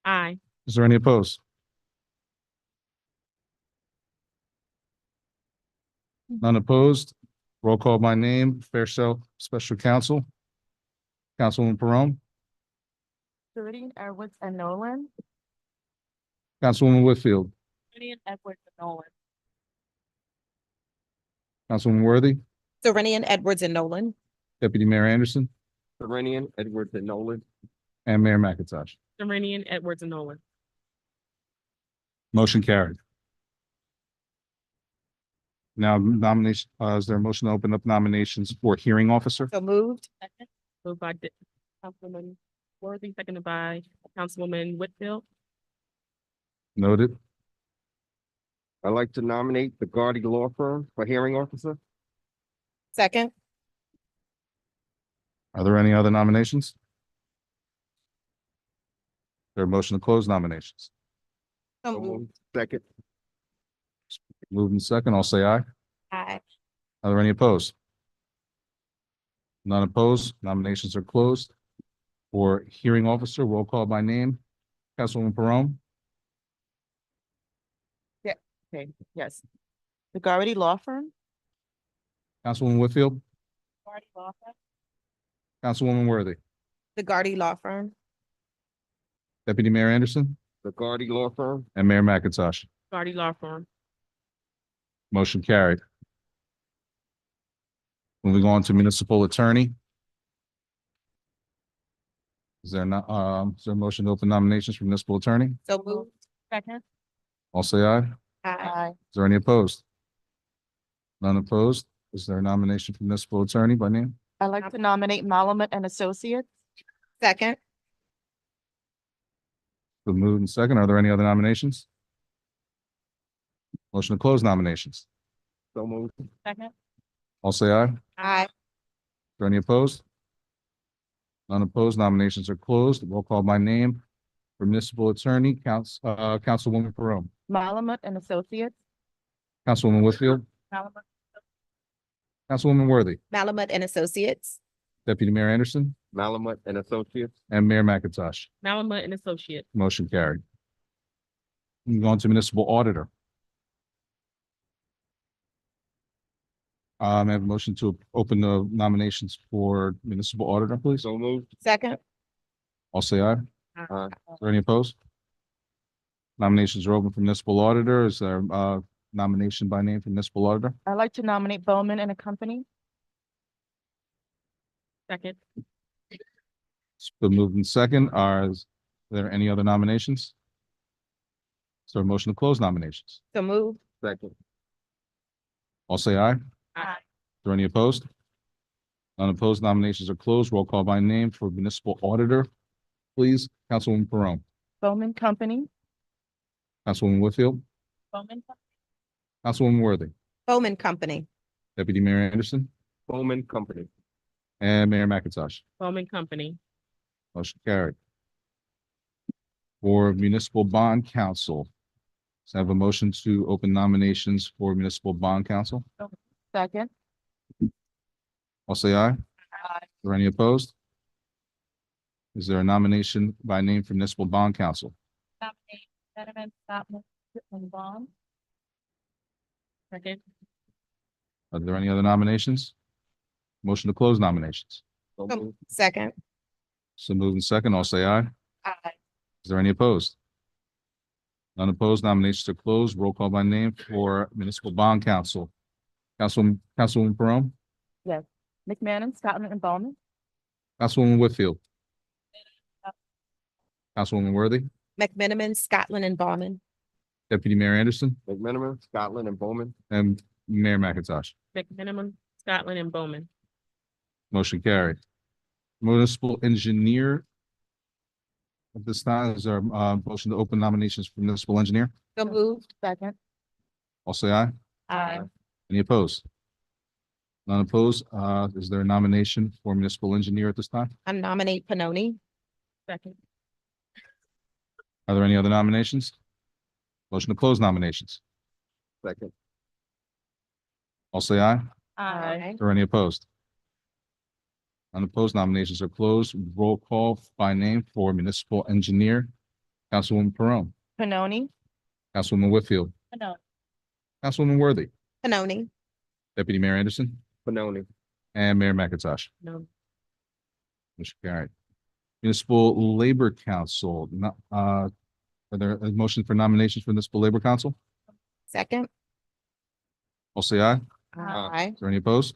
aye. Is there any opposed? None opposed. Roll call by name, Fair Shell Special Counsel. Councilwoman Perone, Serenian Edwards and Nolan. Councilwoman Whitfield, Serenian Edwards and Nolan. Councilwoman Worthy, Serenian Edwards and Nolan. Deputy Mayor Anderson, Serenian, Edwards, and Nolan. and Mayor McIntosh. Serenian Edwards and Nolan. Motion carried. Now nomination, is there a motion to open up nominations for hearing officer? So moved. Second. Moved by Councilwoman Worthy, seconded by Councilwoman Whitfield. Noted. I'd like to nominate the Gardy Law Firm for hearing officer. Second. Are there any other nominations? Is there a motion to close nominations? So So moved. moved. Second. Moved in second, I'll say aye. Aye. Are there any opposed? None opposed. Nominations are closed. For hearing officer, roll call by name. Councilwoman Perone, Okay, yes. The Garrity Law Firm, Councilwoman Whitfield, Gardy Law Firm. Councilwoman Worthy, The Gardy Law Firm. Deputy Mayor Anderson, The Gardy Law Firm. and Mayor McIntosh. Gardy Law Firm. Motion carried. Moving on to municipal attorney. Is there not, is there a motion to open nominations for municipal attorney? So moved. Second. I'll say aye. Is Aye. there any opposed? None opposed. Is there a nomination for municipal attorney by name? I'd like to nominate Malamet and Associates. Second. The move and second. Are there any other nominations? Motion to close nominations. So moved. Second. I'll say aye. Is Aye. there any opposed? None opposed. Nominations are closed. Roll call by name for municipal attorney, Councilwoman Perone, Malamet and Associates. Councilwoman Whitfield, Malamet. Councilwoman Worthy, Malamet and Associates. Deputy Mayor Anderson, Malamet and Associates. and Mayor McIntosh. Malamet and Associates. Motion carried. Moving on to municipal auditor. I have a motion to open the nominations for municipal auditor, please. So moved. Second. I'll say aye. Aye. Is there any opposed? Nominations are open for municipal auditor. Is there nomination by name for municipal auditor? I'd like to nominate Bowman and a company. Second. It's been moved in second. Are there any other nominations? Is there a motion to close nominations? So moved. Second. I'll say aye. Aye. Is there any opposed? None opposed. Nominations are closed. Roll call by name for municipal auditor. Please, Councilwoman Perone, Bowman Company. Councilwoman Whitfield, Bowman. Councilwoman Worthy, Bowman Company. Deputy Mayor Anderson, Bowman Company. and Mayor McIntosh. Bowman Company. Motion carried. For municipal bond council. So I have a motion to open nominations for municipal bond council. Second. I'll say aye. Aye. Are any opposed? Is there a nomination by name for municipal bond council? Nominate Fetterman, Stopman, and Bond. Second. Are there any other nominations? Motion to close nominations. So So- moved. Second. So moved in second, all say aye. Aye. Is there any opposed? None opposed, nominations are closed. Roll call by name for Municipal Bond Council. Councilwoman Perone, Yes. McManus, Scotland and Bowman. Councilwoman Whitfield. Councilwoman Worthy, McMiniman, Scotland and Bauman. Deputy Mayor Anderson, McMenamin, Scotland and Bowman. and Mayor McIntosh. McMinimum, Scotland and Bowman. Motion carried. Municipal Engineer. At this time, is there a motion to open nominations for Municipal Engineer? So moved. Second. All say aye. Aye. Any opposed? None opposed. Is there a nomination for Municipal Engineer at this time? I nominate Panoni. Second. Are there any other nominations? Motion to close nominations. Second. All say aye. Aye. Are any opposed? Unopposed nominations are closed. Roll call by name for Municipal Engineer. Councilwoman Perone, Panoni. Councilwoman Whitfield, No. Councilwoman Worthy, Panoni. Deputy Mayor Anderson, Benoni. and Mayor McIntosh. No. Motion carried. Municipal Labor Council, are there a motion for nominations for Municipal Labor Council? Second. All say aye. Aye. Is there any opposed?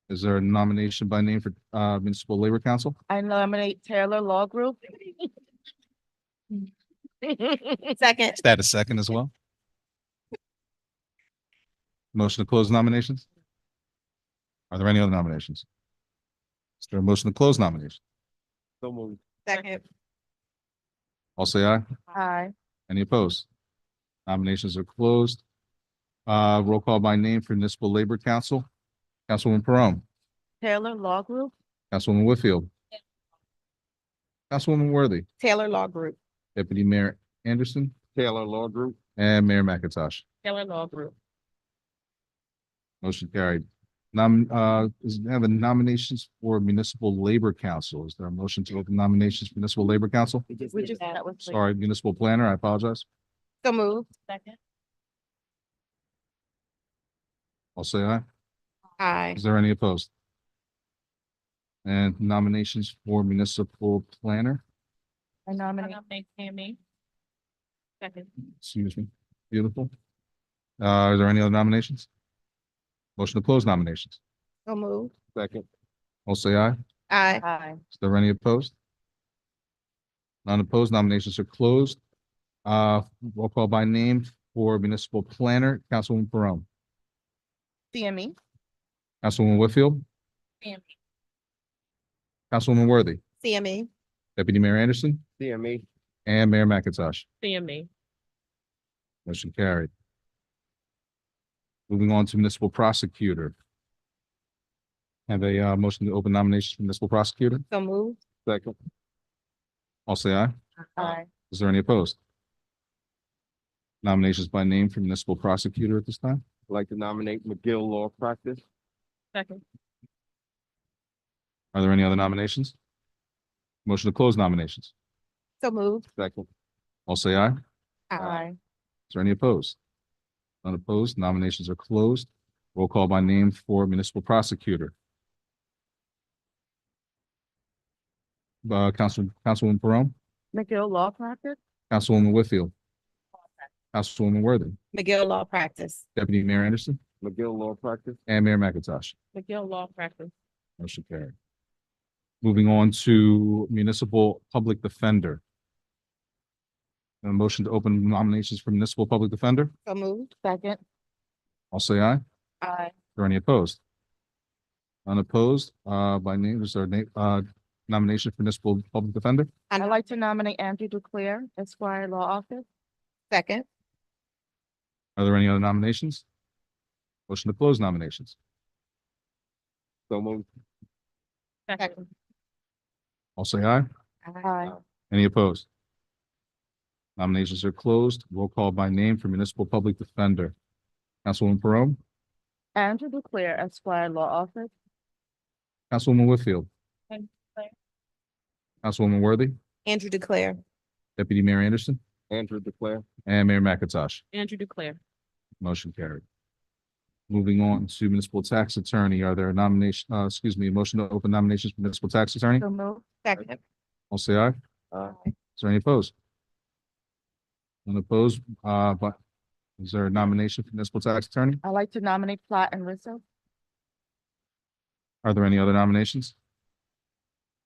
Is there a nomination by name for Municipal Labor Council? I nominate Taylor Law Group. Second. Is that a second as well? Motion to close nominations? Are there any other nominations? Is there a motion to close nominations? So moved. Second. All say aye. Aye. Any opposed? Nominations are closed. Roll call by name for Municipal Labor Council. Councilwoman Perone, Taylor Law Group. Councilwoman Whitfield. Councilwoman Worthy, Taylor Law Group. Deputy Mayor Anderson, Taylor Law Group. and Mayor McIntosh. Taylor Law Group. Motion carried. Have a nominations for Municipal Labor Council. Is there a motion to open nominations for Municipal Labor Council? We just, that was. Sorry, Municipal Planner, I apologize. So moved. Second. I'll say aye. Aye. Is there any opposed? And nominations for Municipal Planner, I nominate. Tammy. Second. excuse me, beautiful. Is there any other nominations? Motion to close nominations. So moved. Second. I'll say aye. Aye. Aye. Is there any opposed? None opposed, nominations are closed. Roll call by name for Municipal Planner, Councilwoman Perone, CME. Councilwoman Whitfield, CME. Councilwoman Worthy, CME. Deputy Mayor Anderson, CME. and Mayor McIntosh. CME. Motion carried. Moving on to Municipal Prosecutor. Have a motion to open nominations for Municipal Prosecutor. So moved. Second. I'll say aye. Aye. Is there any opposed? Nominations by name for Municipal Prosecutor at this time. I'd like to nominate McGill Law Practice. Second. Are there any other nominations? Motion to close nominations. So moved. Second. I'll say aye. Aye. Is there any opposed? None opposed. Nominations are closed. Roll call by name for Municipal Prosecutor. Councilwoman Perone, McGill Law Practice. Councilwoman Whitfield, Councilwoman Worthy, McGill Law Practice. Deputy Mayor Anderson, McGill Law Practice. and Mayor McIntosh. McGill Law Practice. Motion carried. Moving on to Municipal Public Defender. A motion to open nominations for Municipal Public Defender. So moved. Second. I'll say aye. Aye. Are there any opposed? Unopposed, by name, is there a name, nomination for Municipal Public Defender? I'd like to nominate Andrew Duclair, Esquire Law Office. Second. Are there any other nominations? Motion to close nominations. So moved. Second. I'll say aye. Aye. Any opposed? Nominations are closed. Roll call by name for Municipal Public Defender. Councilwoman Perone, Andrew Duclair, Esquire Law Office. Councilwoman Whitfield, Councilwoman Worthy, Andrew Declare. Deputy Mayor Anderson, Andrew Declare. and Mayor McIntosh. Andrew Declare. Motion carried. Moving on to municipal tax attorney, are there a motion to open nominations for municipal tax attorney? So moved. Second. All say aye. Is there any opposed? None opposed, but is there a nomination for municipal tax attorney? I'd like to nominate Platt and Russo. Are there any other nominations?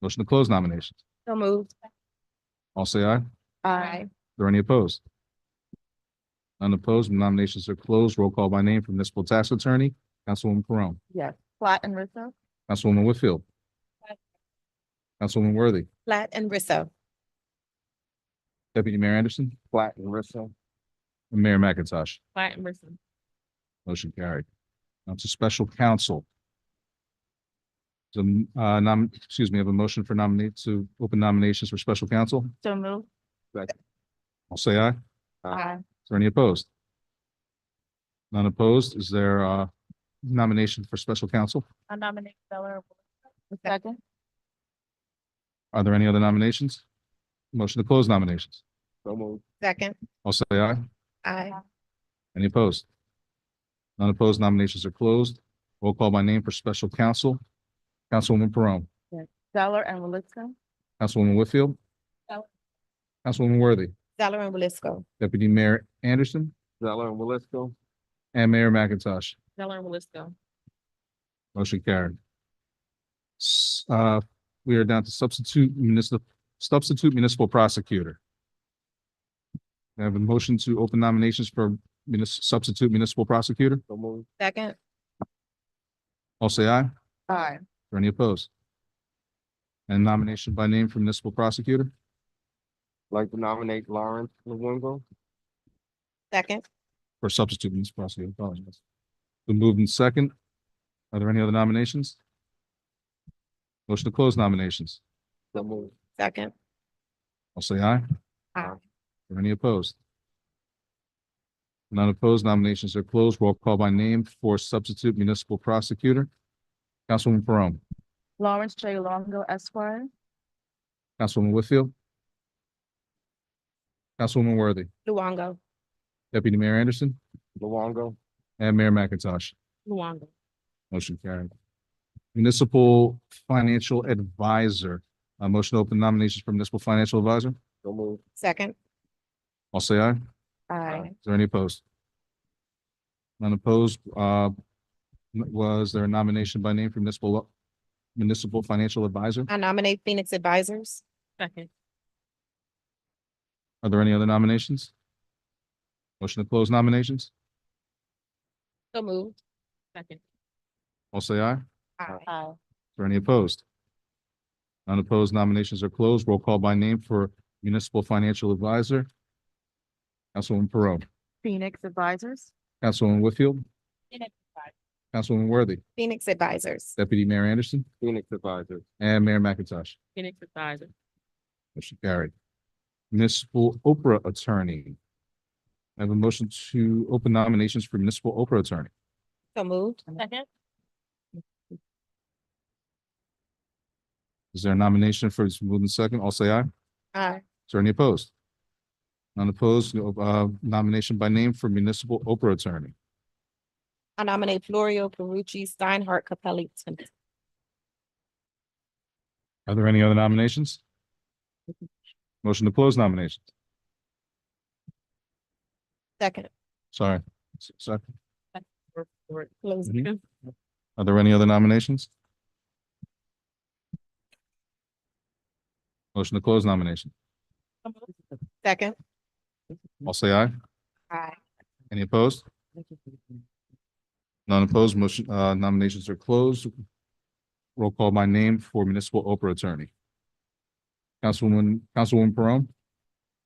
Motion to close nominations. So moved. All say aye. Aye. Are there any opposed? None opposed, nominations are closed. Roll call by name for municipal tax attorney, Councilwoman Perone, Yes. Platt and Russo. Councilwoman Whitfield, Councilwoman Worthy, Platt and Risso. Deputy Mayor Anderson, Platt and Russo. and Mayor McIntosh. Platt and Russo. Motion carried. Now to special counsel. So, I have a motion for nominate to open nominations for special counsel. So moved. I'll say aye. Aye. Is there any opposed? None opposed. Is there a nomination for special counsel? I nominate Zeller. Second. Are there any other nominations? Motion to close nominations. So moved. Second. I'll say aye. Aye. Any opposed? None opposed. Nominations are closed. Roll call by name for special counsel. Councilwoman Perone, Zeller and Willisco. Councilwoman Whitfield, Zeller. Councilwoman Worthy, Zeller and Willisco. Deputy Mayor Anderson, Zeller and Willisco. and Mayor McIntosh. Zeller and Willisco. Motion carried. We are down to substitute municipal prosecutor. I have a motion to open nominations for substitute municipal prosecutor. So moved. Second. All say aye. Aye. Or any opposed? And nomination by name for municipal prosecutor. I'd like to nominate Lawrence Lewingo. Second. For substitute municipal prosecutor. Apologize. Been moved in second. Are there any other nominations? Motion to close nominations. So moved. Second. I'll say aye. Aye. Are any opposed? None opposed. Nominations are closed. Roll call by name for substitute municipal prosecutor. Councilwoman Perone, Lawrence J. Longo Esquire. Councilwoman Whitfield, Councilwoman Worthy, Luongo. Deputy Mayor Anderson, Luongo. and Mayor McIntosh. Luongo. Motion carried. Municipal Financial Advisor. Motion to open nominations for municipal financial advisor. So moved. Second. I'll say aye. Aye. Is there any opposed? None opposed. Was there a nomination by name for municipal financial advisor? I nominate Phoenix Advisors. Second. Are there any other nominations? Motion to close nominations. So moved. Second. I'll say aye. Aye. Is there any opposed? None opposed. Nominations are closed. Roll call by name for municipal financial advisor. Councilwoman Perone, Phoenix Advisors. Councilwoman Whitfield, Councilwoman Worthy, Phoenix Advisors. Deputy Mayor Anderson, Phoenix Advisors. and Mayor McIntosh. Phoenix Advisor. Motion carried. Municipal Oprah Attorney. I have a motion to open nominations for municipal Oprah Attorney. So moved. Second. Is there a nomination for this moving second? I'll say aye. Aye. Is there any opposed? None opposed. Nomination by name for municipal Oprah Attorney. I nominate Florio Perucci, Steinhardt, Capelli, Timpson. Are there any other nominations? Motion to close nominations. Second. Sorry. Second. Close. Mhm. Are there any other nominations? Motion to close nomination. Second. I'll say aye. Aye. Any opposed? None opposed. Motion, nominations are closed. Roll call by name for municipal Oprah Attorney. Councilwoman Perone,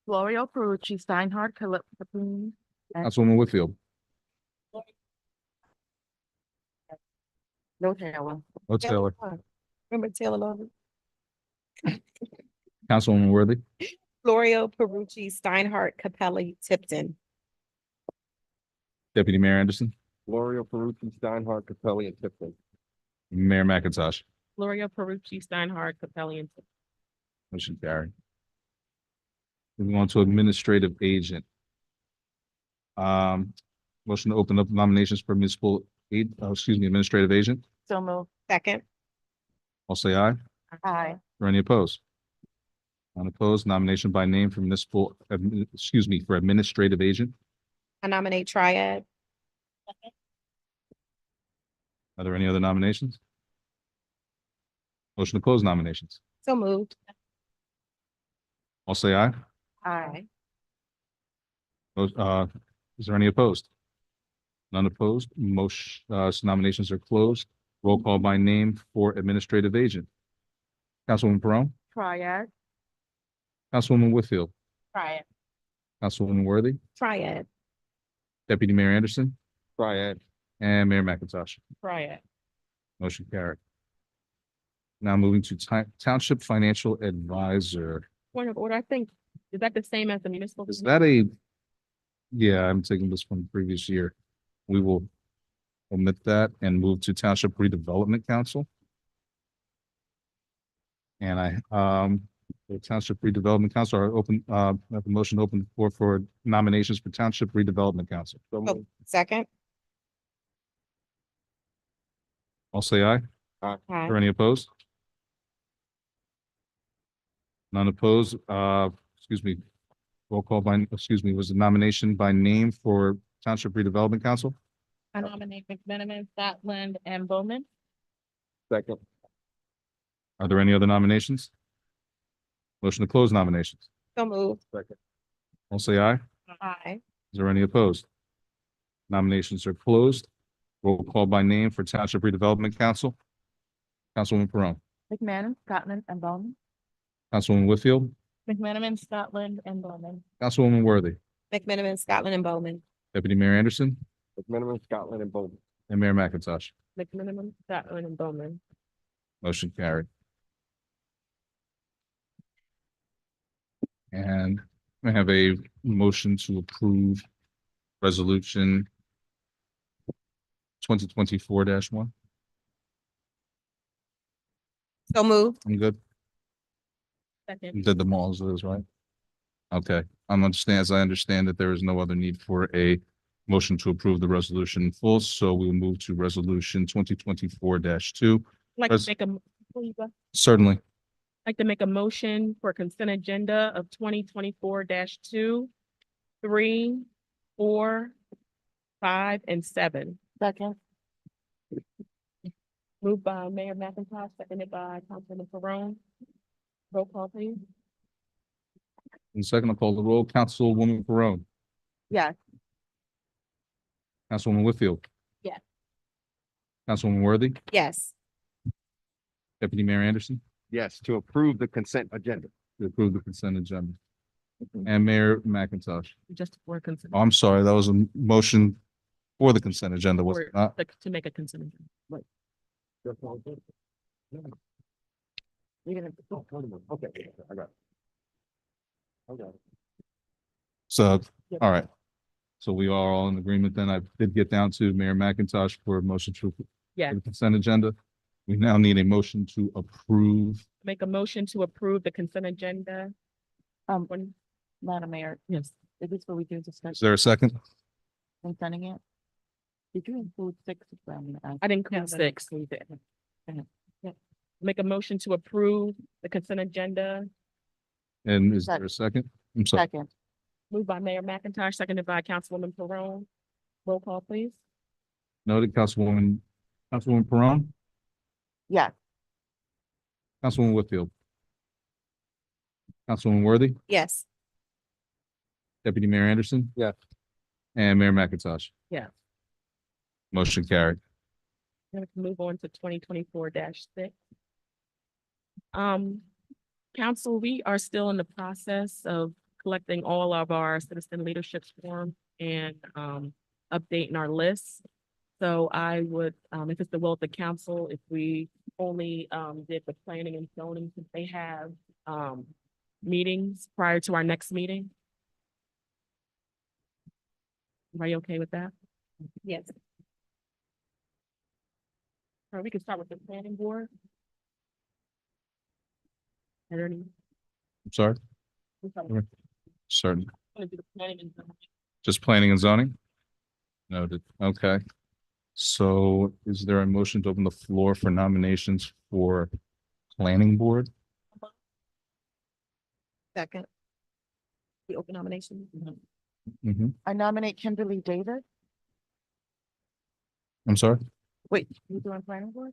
Florio Perucci, Steinhardt, Capelli. Councilwoman Whitfield, No Taylor. oh, Taylor, Remember Taylor Lover? Councilwoman Worthy, Florio Perucci, Steinhardt, Capelli, Tipton. Deputy Mayor Anderson, Gloria Perucci, Steinhardt, Capelli, and Tipton. Mayor McIntosh. Gloria Perucci, Steinhardt, Capelli, and Tipton. Motion carried. Moving on to administrative agent. Motion to open up nominations for municipal administrative agent. So moved. Second. I'll say aye. Aye. Or any opposed? None opposed. Nomination by name for for administrative agent. I nominate Triad. Are there any other nominations? Motion to close nominations. So moved. I'll say aye. Aye. Is there any opposed? None opposed. Motion, nominations are closed. Roll call by name for administrative agent. Councilwoman Perone, Triad. Councilwoman Whitfield, Triad. Councilwoman Worthy, Triad. Deputy Mayor Anderson, Triad. and Mayor McIntosh. Triad. Motion carried. Now moving to Township Financial Advisor. Point of order, I think, is that the same as the municipal? Is that a? Yeah, I'm taking this from the previous year. We will omit that and move to Township Redevelopment Council. And the Township Redevelopment Council are open, have a motion to open the floor for nominations for Township Redevelopment Council. So Oh, moved. second. I'll say aye. Aye. Are any opposed? None opposed. Roll call was the nomination by name for Township Redevelopment Council? I nominate McMenamin, Scotland, and Bowman. Second. Are there any other nominations? Motion to close nominations. So moved. Second. I'll say aye. Aye. Is there any opposed? Nominations are closed. Roll call by name for Township Redevelopment Council. Councilwoman Perone, McMahon, Scotland, and Bowman. Councilwoman Whitfield, McMenamin, Scotland, and Bowman. Councilwoman Worthy, McMenamin, Scotland, and Bowman. Deputy Mayor Anderson, McMenamin, Scotland, and Bowman. and Mayor McIntosh. McMiniman, Scotland, and Bowman. Motion carried. And I have a motion to approve resolution 2024-1. So moved. I'm good. Second. You did them all as those, right? Okay, as I understand that there is no other need for a motion to approve the resolution in full, so we'll move to resolution 2024-2. Like Res- to make a, before you go, Certainly. like to make a motion for consent agenda of 2024-2, 3, 4, 5, and 7. Second. Moved by Mayor McIntosh, seconded by Councilman Perone. Roll call, please. And second, I'll call the roll. Councilwoman Perone, Yes. Councilwoman Whitfield. Yes. Councilwoman Worthy, Yes. Deputy Mayor Anderson, Yes, to approve the consent agenda. to approve the consent agenda. And Mayor McIntosh. Just for consent. Oh, I'm sorry, that was a motion for the consent agenda, was it not? To make a consent agenda. Right. You're gonna. Okay, I got it. Okay. So, all right. So we are all in agreement then. I did get down to Mayor McIntosh for a motion to Yeah. for the consent agenda. We now need a motion to approve. Make a motion to approve the consent agenda. One, Madam Mayor, yes. is this what we do Is discussion there a second? concerning it? Did you include 6 of them? I didn't include 6. We did. Yeah. Make a motion to approve the consent agenda. And is there a second? I'm sorry. Second. Moved by Mayor McIntosh, seconded by Councilwoman Perone. Roll call, please. Noted, Councilwoman Perone, Yes. Councilwoman Whitfield. Councilwoman Worthy, Yes. Deputy Mayor Anderson. Yes. And Mayor McIntosh. Yes. Motion carried. Then we can move on to 2024-6. Council, we are still in the process of collecting all of our citizen leadership forms and updating our lists. So I would, if it's the will of the council, if we only did the planning and zoning, since they have meetings prior to our next meeting. Are you okay with that? Yes. Or we can start with the planning board. Are there any? I'm sorry, we start with- certain, wanna do the planning and zoning. just planning and zoning? Noted, okay. So is there a motion to open the floor for nominations for planning board? Second. The open nomination. Mhm. I nominate Kimberly Davis. I'm sorry? Wait, You doing planning board?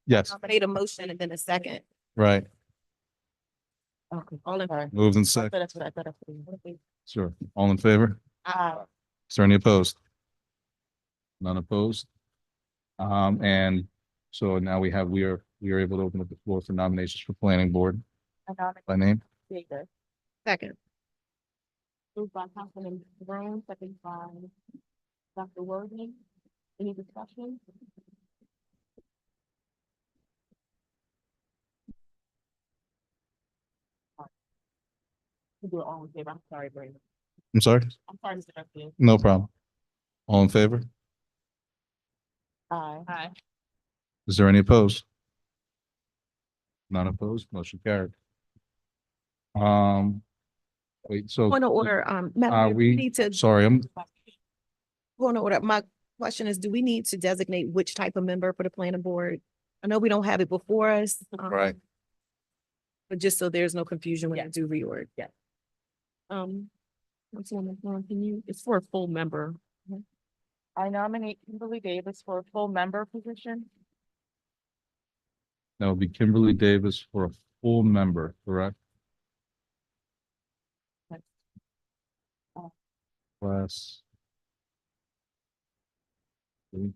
Yes, nominate a motion and then a second. right. Okay. All in. Sorry. Moved and I second. thought that's what I thought. I Sure. All in favor? thought. Is there any opposed? None opposed? And so now we are able to open up the floor for nominations for planning board I nominate by name. Davis. Second. Moved by Councilman Brown, second by Dr. Worthing. Any discussion? We'll do it all in favor. I'm sorry, Brandon. I'm sorry? I'm sorry, Mr. Garcia. No problem. All in favor? Aye. Aye. Is there any opposed? None opposed, motion carried. Wait, so. Point of order, Madam Mayor, we need to, Sorry, point of order, my question is, do we need to designate which type of member for the planning board? I know we don't have it before us. right. But just so there's no confusion when you Yes. do reorg. Yeah. Councilwoman Vaughn, it's for a full member. I nominate Kimberly Davis for a full member position. That would be Kimberly Davis for a full member, correct? Class. three.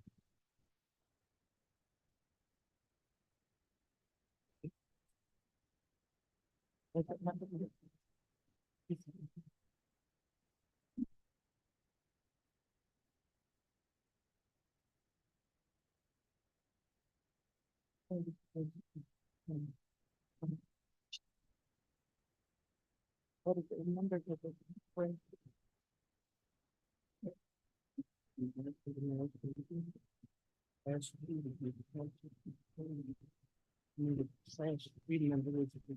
What is it? Member position.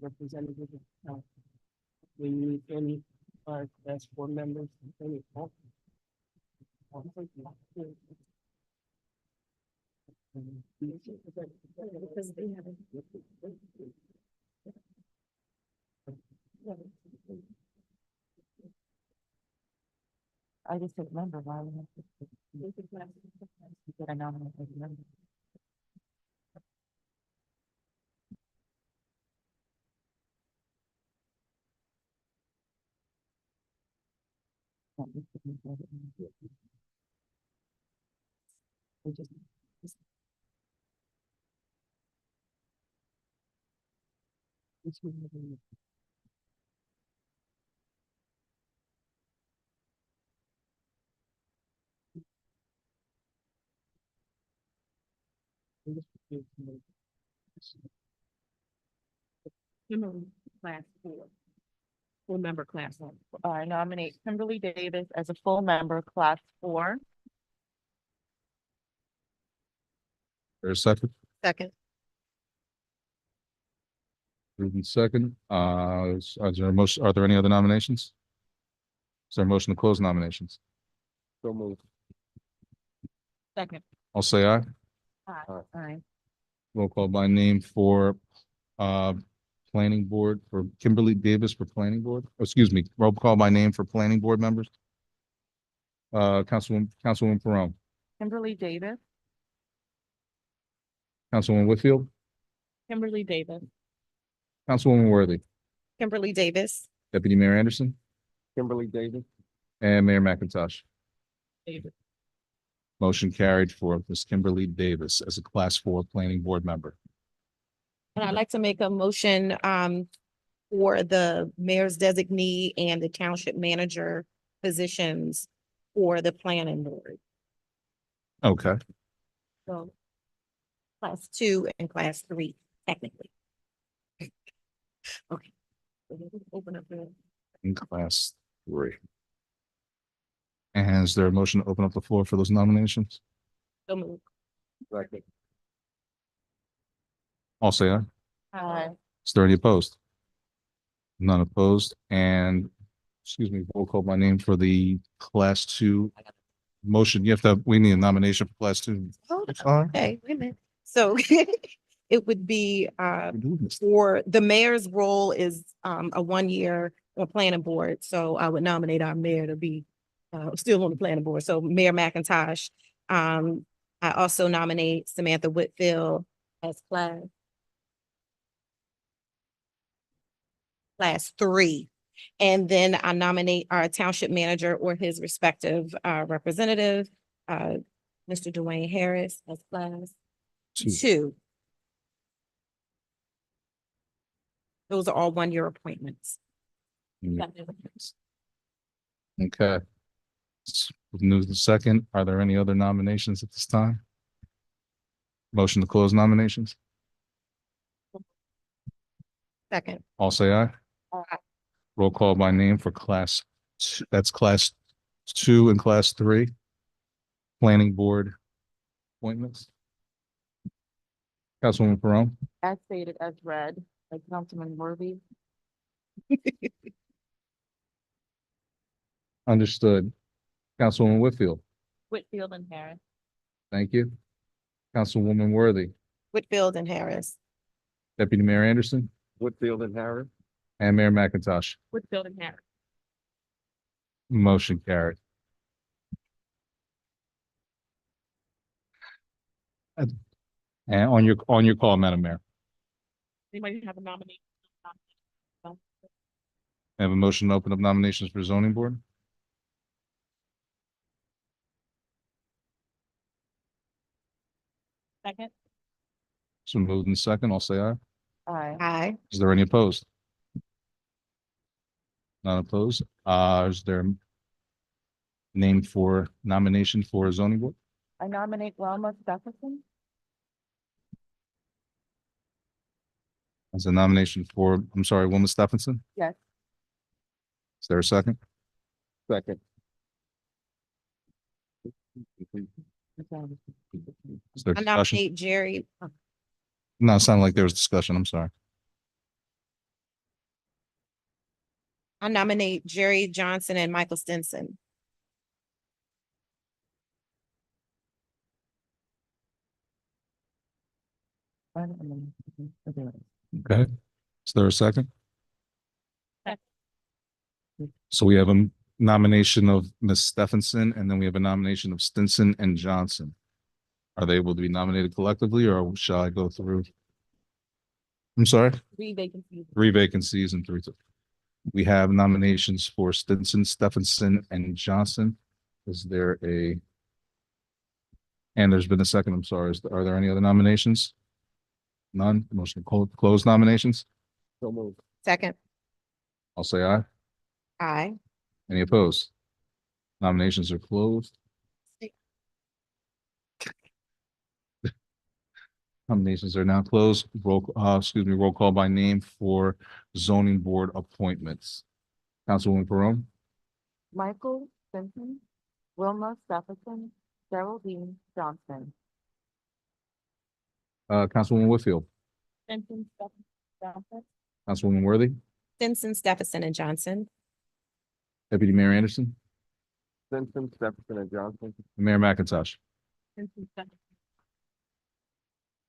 Representative. We need any, that's four members, any. Because they haven't. I just said member, why would I have to? You said I nominate as a member. We just- Kimberly, class 4. Full member class 1. I nominate Kimberly Davis as a full member, class 4. There's a second. Second. Moved and second. Are there any other nominations? Is there a motion to close nominations? So moved. Second. I'll say aye. Aye. Roll call by name for planning board for Kimberly Davis for planning board. Oh, excuse me, roll call by name for planning board members. Councilwoman Perone, Kimberly Davis. Councilwoman Whitfield, Kimberly Davis. Councilwoman Worthy, Kimberly Davis. Deputy Mayor Anderson, Kimberly Davis. and Mayor McIntosh. Davis. Motion carried for Ms. Kimberly Davis as a class 4 planning board member. And I'd like to make a motion for the mayor's designee and the township manager positions for the planning board. Okay, So class 2 and class 3, technically. Okay. So we'll just open up the. in class 3. And is there a motion to open up the floor for those nominations? So move. Second. I'll say aye. Aye. Is there any opposed? None opposed, and, excuse me, roll call by name for the class 2 motion, we need a nomination for class two. Hold All right. Okay, wait a minute. So it would be for the mayor's role is a 1 year planning board. So I would nominate our mayor to be still on the planning board. So Mayor McIntosh. I also nominate Samantha Whitfield as class 3. And then I nominate our township manager or his respective representative, Mr. Dwayne Harris as class Two. 2. Those are all 1 year appointments. Okay. Move the second. Are there any other nominations at this time? Motion to close nominations. Second. All say aye. Aye. Roll call by name for class two, that's class 2 and class 3. Planning board appointments. Councilwoman Perone, As stated, as read, by Councilman Worthy. understood. Councilwoman Whitfield, Whitfield and Harris. thank you. Councilwoman Worthy, Whitfield and Harris. Deputy Mayor Anderson, Whitfield and Harris. and Mayor McIntosh. Whitfield and Harris. Motion carried. And on your call, Madam Mayor, Anybody have a nomination? I have a motion to open up nominations for zoning board. Second? So moved in second, I'll say aye. Aye. Aye. Is there any opposed? None opposed. Is there name for nomination for zoning board? I nominate Wilma Stephenson. As a nomination for, I'm sorry, Wilma Stephenson? Yes. Is there a second? Second. Is there I discussion? nominate Jerry. No, it sounded like there was discussion. I'm sorry. I nominate Jerry Johnson and Michael Stinson. Okay. Is there a second? Second. So we have a nomination of Ms. Stephenson, and then we have a nomination of Stinson and Johnson. Are they able to be nominated collectively, or shall I go through? I'm sorry, 3 vacancies. 3 vacancies and 3. We have nominations for Stinson, Stephenson, and Johnson. Is there a? And there's been a second, I'm sorry. Are there any other nominations? None. Motion to close nominations. So moved. Second. I'll say aye. Aye. Any opposed? Nominations are closed. Nominations are now closed. Roll call by name for zoning board appointments. Councilwoman Perone, Michael Simpson, Wilma Stephenson, Geraldine Johnson. Councilwoman Whitfield, Stinson, Stephenson, Johnson. Councilwoman Worthy, Stinson, Stephenson, and Johnson. Deputy Mayor Anderson, Simpson, Stephenson, and Johnson. and Mayor McIntosh. Stinson, Stephenson.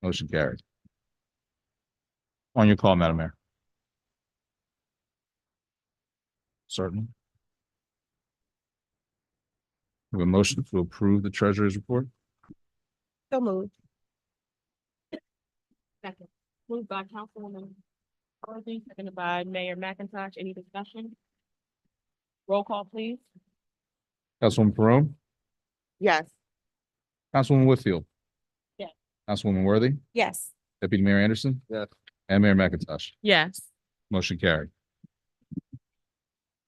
Motion carried. On your call, Madam Mayor. Certainly. We have a motion to approve the treasurer's report. So moved. Second. Moved by Councilwoman Worthy, seconded by Mayor McIntosh. Any discussion? Roll call, please. Councilwoman Perone, Yes. Councilwoman Whitfield. Yes. Councilwoman Worthy, Yes. Deputy Mayor Anderson. Yes. And Mayor McIntosh. Yes. Motion carried.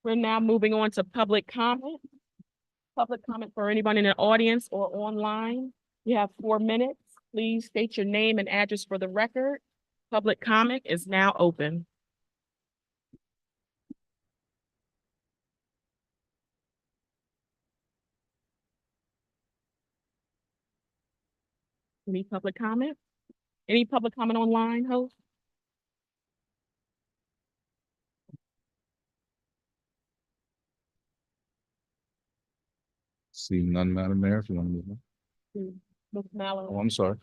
We're now moving on to public comment. Public comment for anyone in the audience or online. You have 4 minutes. Please state your name and address for the record. Public comment is now open. Any public comment? Any public comment online, host? Seeing none, Madam Mayor, if you want to move on. Ms. Mallory. Oh, I'm sorry.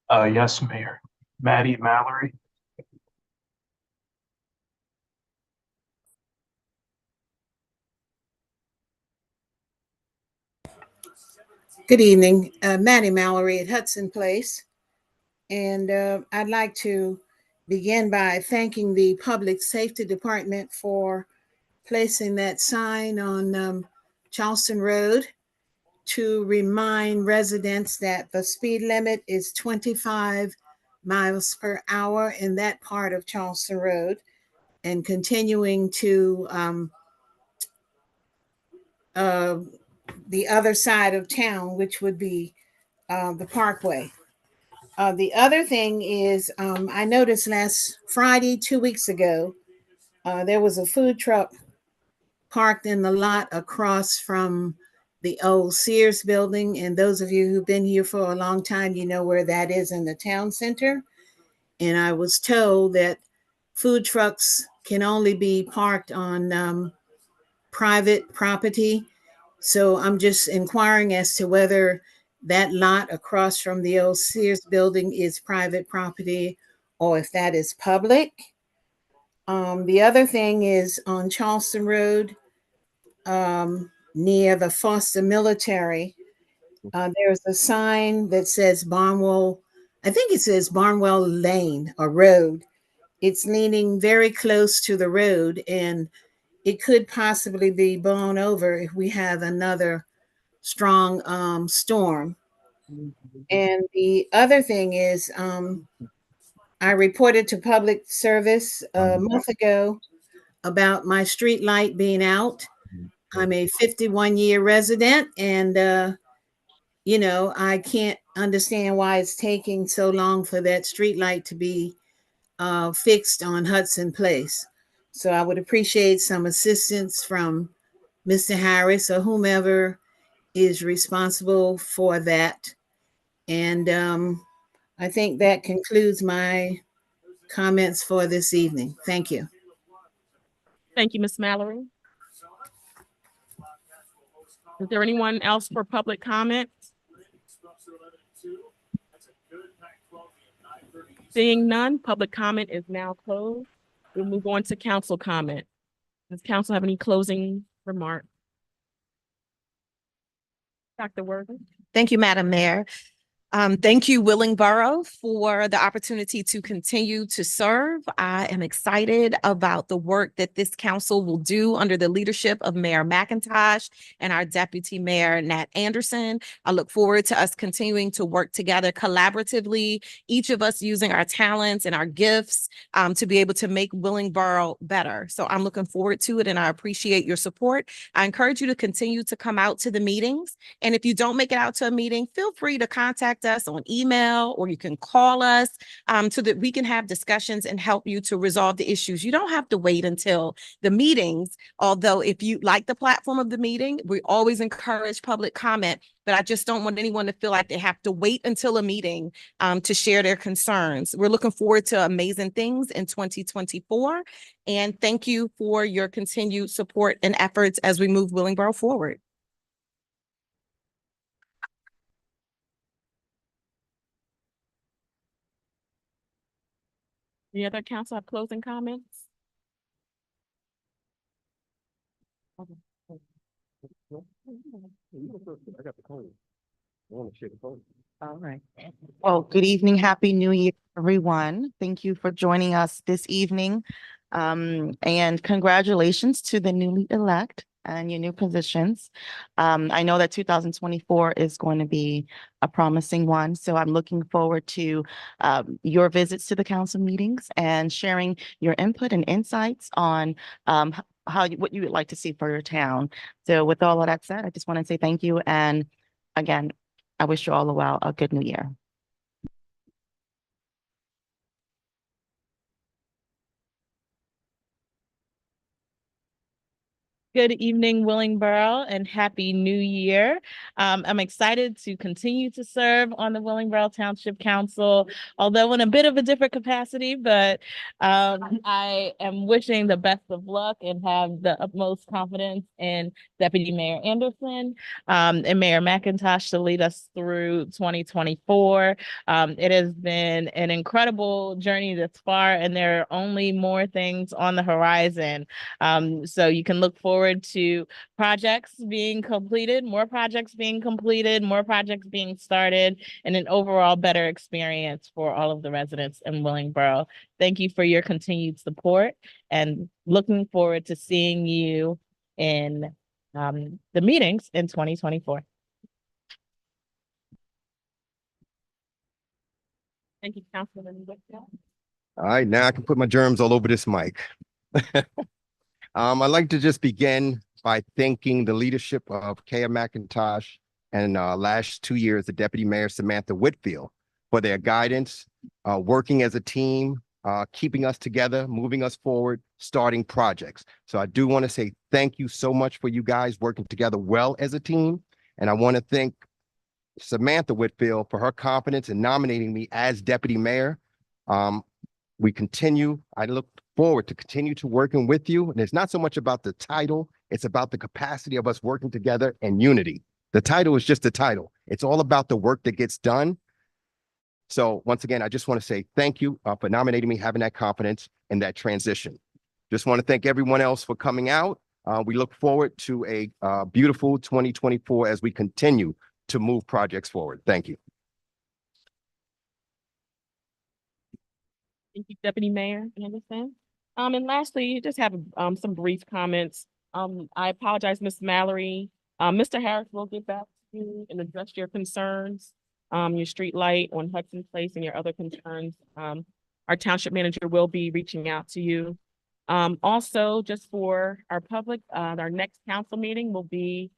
Yes, Mayor. Maddie Mallory. Good evening, Matty Mallory at Hudson Place. And I'd like to begin by thanking the Public Safety Department for placing that sign on Charleston Road to remind residents that the speed limit is 25 miles per hour in that part of Charleston Road, and continuing to the other side of town, which would be the Parkway. The other thing is, I noticed last Friday, 2 weeks ago, there was a food truck parked in the lot across from the old Sears building. And those of you who've been here for a long time, you know where that is in the town center. And I was told that food trucks can only be parked on private property. So I'm just inquiring as to whether that lot across from the old Sears building is private property or if that is public. The other thing is on Charleston Road, near the Foster Military, there's a sign that says Barnwell, I think it says Barnwell Lane or Road. It's leaning very close to the road, and it could possibly be blown over if we have another strong storm. And the other thing is, I reported to public service a month ago about my street light being out. I'm a 51-year resident, and I can't understand why it's taking so long for that street light to be fixed on Hudson Place. So I would appreciate some assistance from Mr. Harris or whomever is responsible for that. And I think that concludes my comments for this evening. Thank you. Thank you, Ms. Mallory. Is there anyone else for public comment? Seeing none, public comment is now closed. We'll move on to council comment. Does council have any closing remarks? Dr. Worthing? Thank you, Madam Mayor. Thank you, Willingboro, for the opportunity to continue to serve. I am excited about the work that this council will do under the leadership of Mayor McIntosh and our Deputy Mayor, Nat Anderson. I look forward to us continuing to work together collaboratively, each of us using our talents and our gifts to be able to make Willingboro better. So I'm looking forward to it, and I appreciate your support. I encourage you to continue to come out to the meetings. And if you don't make it out to a meeting, feel free to contact us on email, or you can call us so that we can have discussions and help you to resolve the issues. You don't have to wait until the meetings, although if you like the platform of the meeting, we always encourage public comment, but I just don't want anyone to feel like they have to wait until a meeting to share their concerns. We're looking forward to amazing things in 2024, and thank you for your continued support and efforts as we move Willingboro forward. Any other council have closing comments? I got the code. I want to share the code. All right. Well, good evening. Happy New Year, everyone. Thank you for joining us this evening. And congratulations to the newly elect and your new positions. I know that 2024 is going to be a promising one. So I'm looking forward to your visits to the council meetings and sharing your input and insights on what you would like to see for your town. So with all of that said, I just want to say thank you. And again, I wish you all a good new year. Good evening, Willingboro, and Happy New Year. I'm excited to continue to serve on the Willingboro Township Council, although in a bit of a different capacity, but I am wishing the best of luck and have the utmost confidence in Deputy Mayor Anderson and Mayor McIntosh to lead us through 2024. It has been an incredible journey thus far, and there are only more things on the horizon. So you can look forward to projects being completed, more projects being completed, more projects being started, and an overall better experience for all of the residents in Willingboro. Thank you for your continued support and looking forward to seeing you in the meetings in 2024. Thank you, Councilman Whitfield. All right, now I can put my germs all over this mic. I'd like to just begin by thanking the leadership of Kaya McIntosh and last 2 years, the Deputy Mayor Samantha Whitfield, for their guidance, working as a team, keeping us together, moving us forward, starting projects. So I do want to say thank you so much for you guys working together well as a team. And I want to thank Samantha Whitfield for her confidence in nominating me as Deputy Mayor. I look forward to continue to working with you. And it's not so much about the title, it's about the capacity of us working together and unity. The title is just a title. It's all about the work that gets done. So once again, I just want to say thank you for nominating me, having that confidence and that transition. Just want to thank everyone else for coming out. We look forward to a beautiful 2024 as we continue to move projects forward. Thank you. Thank you, Deputy Mayor Anderson. And lastly, just have some brief comments. I apologize, Ms. Mallory. Mr. Harris will get back to you and address your concerns, your street light on Hudson Place and your other concerns. Our township manager will be reaching out to you. Also, just for our public, our next council meeting will be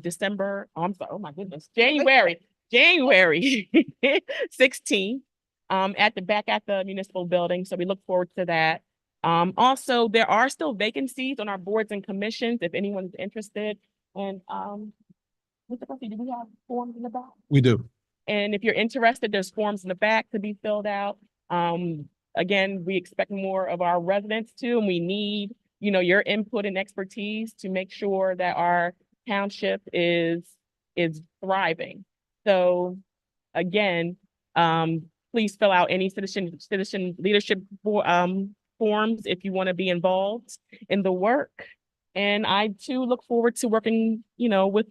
December, oh my goodness, January 16th. At the municipal building. So we look forward to that. Also, there are still vacancies on our boards and commissions if anyone's interested. And Mr. Buffy, do we have forms in the back? We do. And if you're interested, there's forms in the back to be filled out. Again, we expect more of our residents too, and we need, your input and expertise to make sure that our township is thriving. So again, please fill out any citizen leadership forms if you want to be involved in the work. And I too look forward to working, with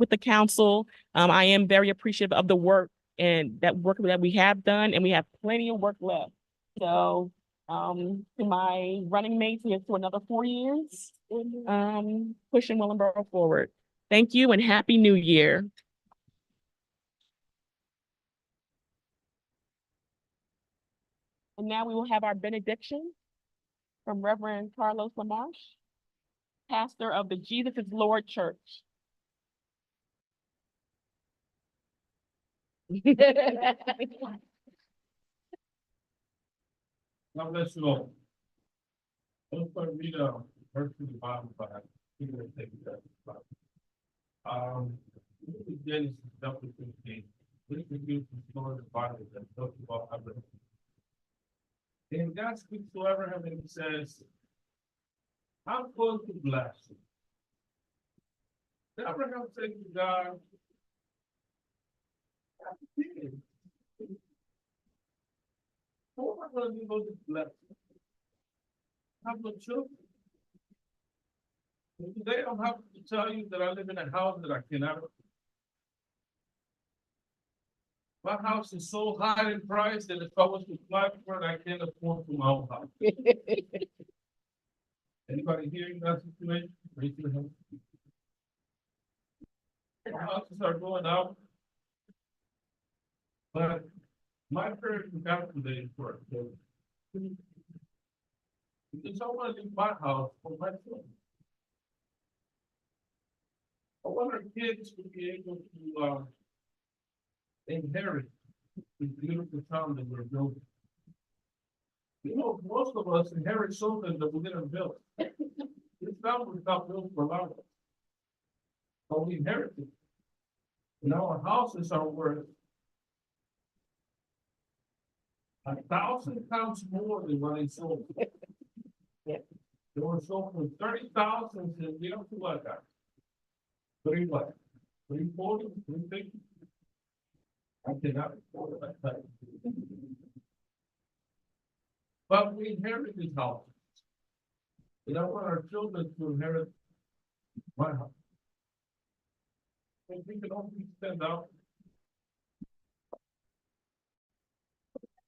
the council. I am very appreciative of the work that we have done, and we have plenty of work left. So to my running mates, here's to another 4 years, pushing Willingboro forward. Thank you and Happy New Year. And now we will have our benediction from Reverend Carlos Lamarche, pastor of the Jesus is Lord Church. God bless you all. I'm going to read a verse from the Bible, but I think we'll take that. This is Genesis chapter 15. This is a beautiful story of the Bible that talks about Abraham. And God speaks to Abraham and he says, I'm going to bless you. Then Abraham said to God, what am I going to be able to bless you? I have no children. And today I'm happy to tell you that I live in a house that I cannot afford. My house is so high in price that if I was to apply for it, I can't afford for my own house. Anybody hearing that situation? Raise your hand. Houses are going up. But my prayer to God today is for a children. Because I want to leave my house for my children. I want our kids to be able to inherit the beautiful town that we're building. Most of us inherit something that we didn't build. It's itself was not built for love. But we inherited. You know, our houses are worth 1,000 times more than what they sold. They were sold for 30,000 and we don't do what that. 3 what? 340, 350? I cannot afford that. But we inherited this house. And I want our children to inherit my house. And we can only stand up.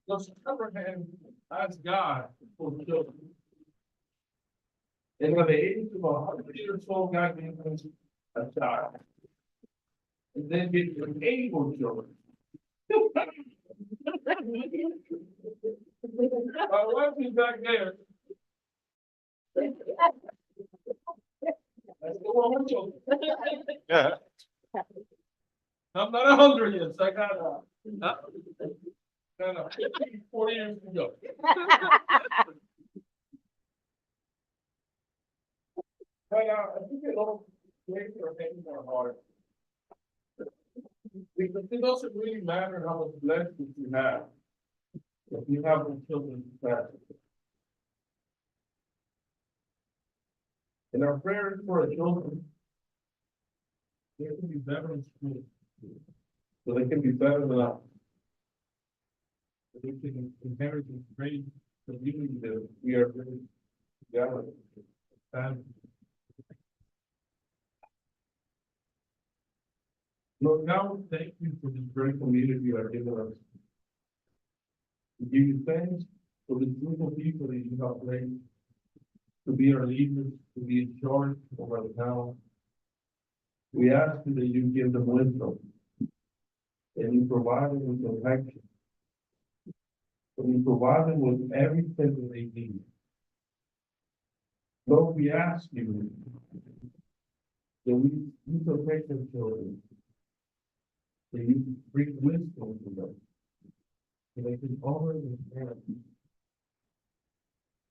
Let's cover him as God for the children. And when the age of 100 years old, God gave us a child. And then get an able children. My wife is back there. That's the one with children. Yeah. I'm not 100 yet, so I got no, 40 years to go. But I think it all makes our things more hard. Because it doesn't really matter how much blessings you have. If you have the children to pass. And our prayers for our children. They can be better in school. So they can be better than us. So they can inherit this great community that we are really together. And Lord, now thank you for this great community you have given us. We give you thanks for the group of people that you have raised to be our leaders, to be in charge of our town. We ask you that you give them wisdom and you provide them with protection. And you provide them with everything that they need. Lord, we ask you that you protect their children. That you bring wisdom to them. So they can honor their parents.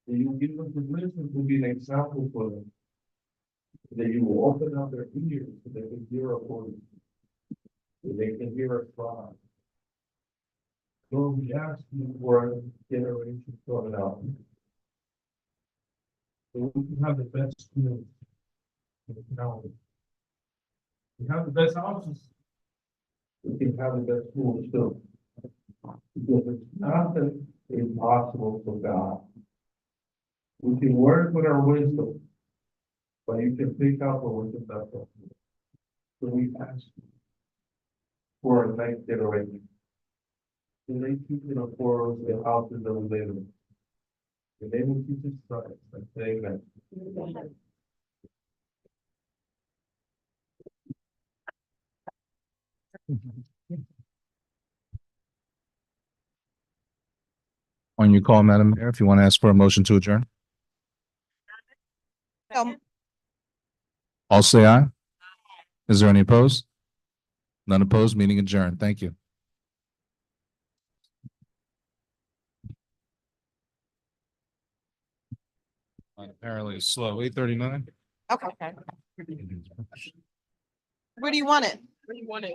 That you give them the wisdom to be an example for them. That you will open up their ears so they can hear our voice. So they can hear us cry. Lord, we ask you for a generation coming out. So we can have the best schools in the county. We have the best houses. We can have the best schools too. Because it's nothing impossible for God. We can work with our wisdom, but you can pick up what wisdom does. So we ask for our next generation. And they keep it for us the houses that we live in. In the name of Jesus Christ, I say amen. On your call, Madam Mayor, if you want to ask for a motion to adjourn, all say aye. Is there any opposed? None opposed, meeting adjourned. Thank you. Apparently it's slow, 8:39. Okay. Where do you want it? What do you want it?